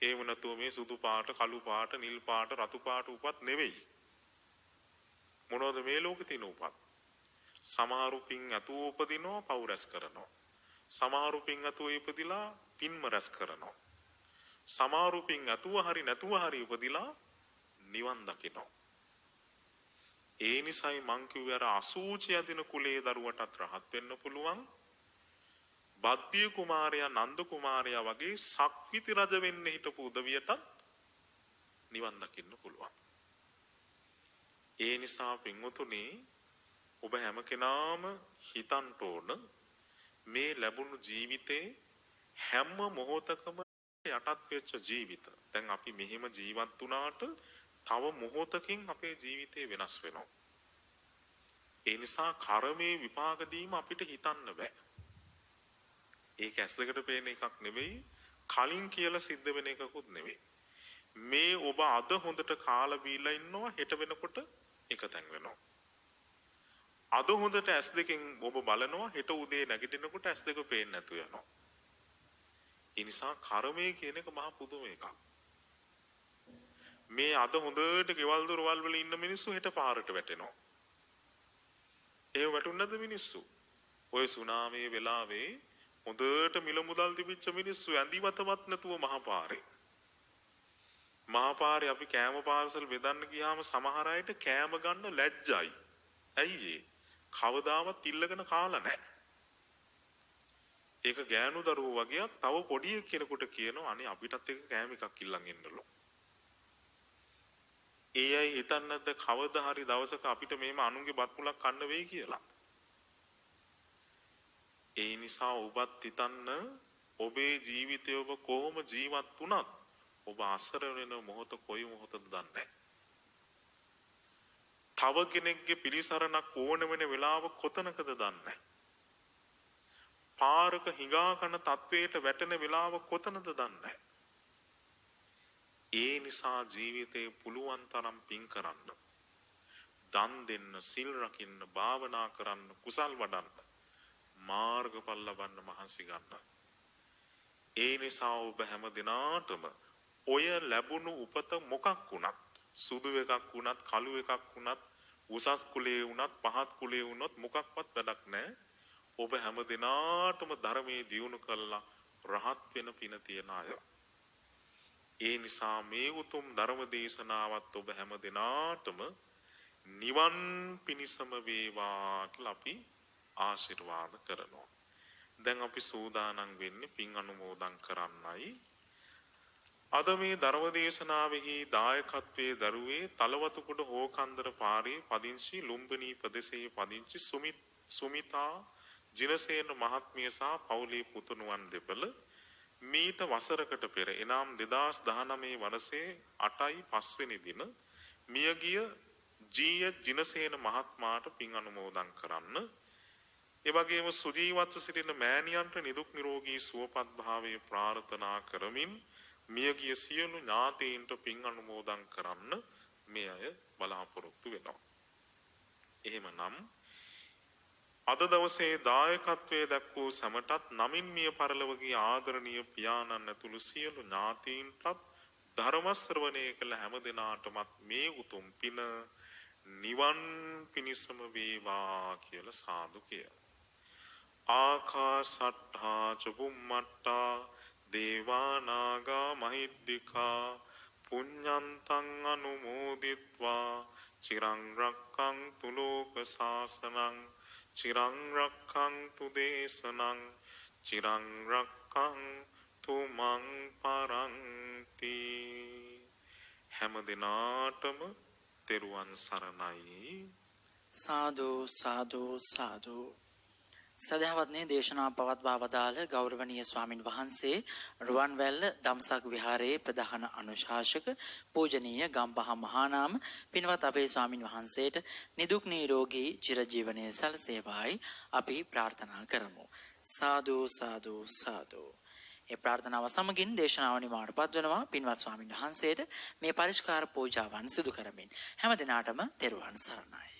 එහෙම නැතුව මේ සුදු පාට, කළු පාට, නිල් පාට, රතු පාට උපත් නෙවෙයි. මොනවද මේ ලෝකේ තියෙන උපත්? සමහරු පින් ඇතුව උපදිනවා, පව් රැස් කරනවා. සමහරු පින් ඇතුව ඉපදිලා පින්ම රැස් කරනවා. සමහරු පින් ඇතුව හරි නැතුව හරි උපදිලා නිවන් දකිනවා. ඒ නිසායි මං කිව්වේ අර අසූචි අදින කුලයේ දරුවටත් රහත් වෙන්න පුළුවන්. බද්දිය කුමාරයා නන්ද කුමාරයා වගේ සක්විති රජ වෙන්න හිටපු උදවියටත් නිවන් දකින්න පුළුවන්. ඒ නිසා පින්වතුනි ඔබ හැම කෙනාම හිතන්න ඕන මේ ලැබුණු ජීවිතේ හැම මොහොතකම යටත් වෙච්ච ජීවිත. දැන් අපි මෙහෙම ජීවත් වුණාට තව මොහොතකින් අපේ ජීවිතේ වෙනස් වෙනවා. ඒ නිසා කර්මයේ විපාක දීම අපිට හිතන්න බෑ. ඒක ඇස් දෙකට පේන එකක් නෙවෙයි, කලින් කියලා සිද්ධ වෙන එකකුත් නෙවෙයි. මේ ඔබ අද හොඳට කාලා බීලා ඉන්නවා, හෙට වෙනකොට එක තැන් වෙනවා. අද හොඳට ඇස් දෙකෙන් ඔබ බලනවා, හෙට උදේ නැගිටිනකොට ඇස් දෙක පේන්නේ නැතු වෙනවා. ඒ නිසා කර්මය කියන එක මහා පුදුම එකක්. මේ අද හොඳට ගෙවල් දොරවල් වල ඉන්න මිනිස්සු හෙට පාරට වැටෙනවා. ඒ වැටුන්නේ නැද්ද මිනිස්සු? ඔය සුනාමියේ වෙලාවේ හොඳට මිල මුදල් තිබිච්ච මිනිස්සු ඇඳිවතවත් නැතුව මහපාරේ. මහපාරේ අපි කෑම පාර්සල් බෙදන්න ගියාම සමහර අයට කෑම ගන්න ලැජ්ජයි. ඇයි ඒ? කවදාවත් ඉල්ලගෙන කාලා නැහැ. ඒක ගෑනු දරුවෝ වගේ තව පොඩි කෙනෙකුට කියනවා අනේ අපිටත් එක කෑම එකක් ඉල්ලන් එන්නලු. ඒ අය හිතන්නද කවදා හරි දවසක අපිට මේම අනුන්ගේ බත් මුලක් කන්න වෙයි කියලා. ඒ නිසා ඔබත් හිතන්න ඔබේ ජීවිතය ඔබ කොහොම ජීවත් වුණත් ඔබ අසරණ වෙන මොහොත කොයි මොහොතද දන්නේ නැහැ. තව කෙනෙක්ගේ පිළිසරණක් ඕන වෙන වෙලාව කොතනකද දන්නේ නැහැ. පාරක හිඟා කන තත්වයට වැටෙන වෙලාව කොතනද දන්නේ නැහැ. ඒ නිසා ජීවිතේ පුළුවන් තරම් පින් කරන්න. දන් දෙන්න, සිල් රකින්න, භාවනා කරන්න, කුසල් වඩන්න, මාර්ගඵල ලබන්න මහන්සි ගන්න. ඒ නිසා ඔබ හැම දිනාටම ඔය ලැබුණු උපත මොකක් වුණත්, සුදු එකක් වුණත්, කළු එකක් වුණත්, උසස් කුලේ වුණත්, පහත් කුලේ වුණත් මොකක්වත් වැඩක් නැහැ. ඔබ හැම දිනාටම ධර්මයේ දියුණු කළා රහත් වෙන පින තියන අය. ඒ නිසා මේ උතුම් ධර්ම දේශනාවත් ඔබ හැම දිනාටම නිවන් පිණිසම වේවා කියලා අපි ආශිර්වාද කරනවා. දැන් අපි සූදානම් වෙන්නේ පින් අනුමෝදන් කරන්නයි. අද මේ ධර්ම දේශනාවෙහි දායකත්වයේ දරුවේ තලවතුකුඩ හෝකන්දර පාරේ පදිංචි ලුම්බිනී ප්‍රදේශයේ පදිංචි සුමිතා ජිනසේන මහත්මිය සහ පවුලේ පුතුණුවන් දෙපළ මීට වසරකට පෙර එනම් 2019 වර්ෂයේ 8යි 5 වෙනි දින මියගිය ජීය ජිනසේන මහත්මයාට පින් අනුමෝදන් කරන්න. ඒ වගේම සුජීවත්ව සිටින මෑණියන්ට නිදුක් නිරෝගී සුවපත් භාවය ප්‍රාර්ථනා කරමින් මියගිය සියලු ඥාතීන්ට පින් අනුමෝදන් කරන්න මේ අය බලාපොරොත්තු වෙනවා. එහෙමනම් අද දවසේ දායකත්වයේ දක්වූ සමටත් නමින් මිය පරලොව ගිය ආදරණීය පියාණන් ඇතුළු සියලු ඥාතීන්ටත් ධර්ම ශ්‍රවණය කළ හැම දිනාටමත් මේ උතුම් පින නිවන් පිණිසම වේවා කියලා සාදු කියලා. ආකාසට්ඨා චුම්මට්ඨා දේවා නාග මහිද්దికා පුඤ්ඤන්තං අනුමෝදිත්වා චිරං රක්ඛන්තු ලෝක සාසනං චිරං රක්ඛන්තු දේශනං චිරං රක්ඛන්තු මං පරන්ති. හැම දිනාටම තෙරුවන් සරණයි. සාදු සාදු සාදු. සදහවත්නේ දේශනා පවත්වා වදාළ ගෞරවනීය ස්වාමින් වහන්සේ රුවන්වැල්ල දම්සක් විහාරයේ ප්‍රධාන අනුශාසක පූජනීය ගම්පහ මහානාම පින්වත් අපේ ස්වාමින් වහන්සේට නිදුක් නිරෝගී චිරජීවනයේ සැලසේවායි අපි ප්‍රාර්ථනා කරමු. සාදු සාදු සාදු. ඒ ප්‍රාර්ථනාව සමගින් දේශනාව නිමාවටපත් වෙනවා. පින්වත් ස්වාමින් වහන්සේට මේ පරිස්කාර පූජාවන් සිදු කරමින් හැම දිනාටම තෙරුවන් සරණයි.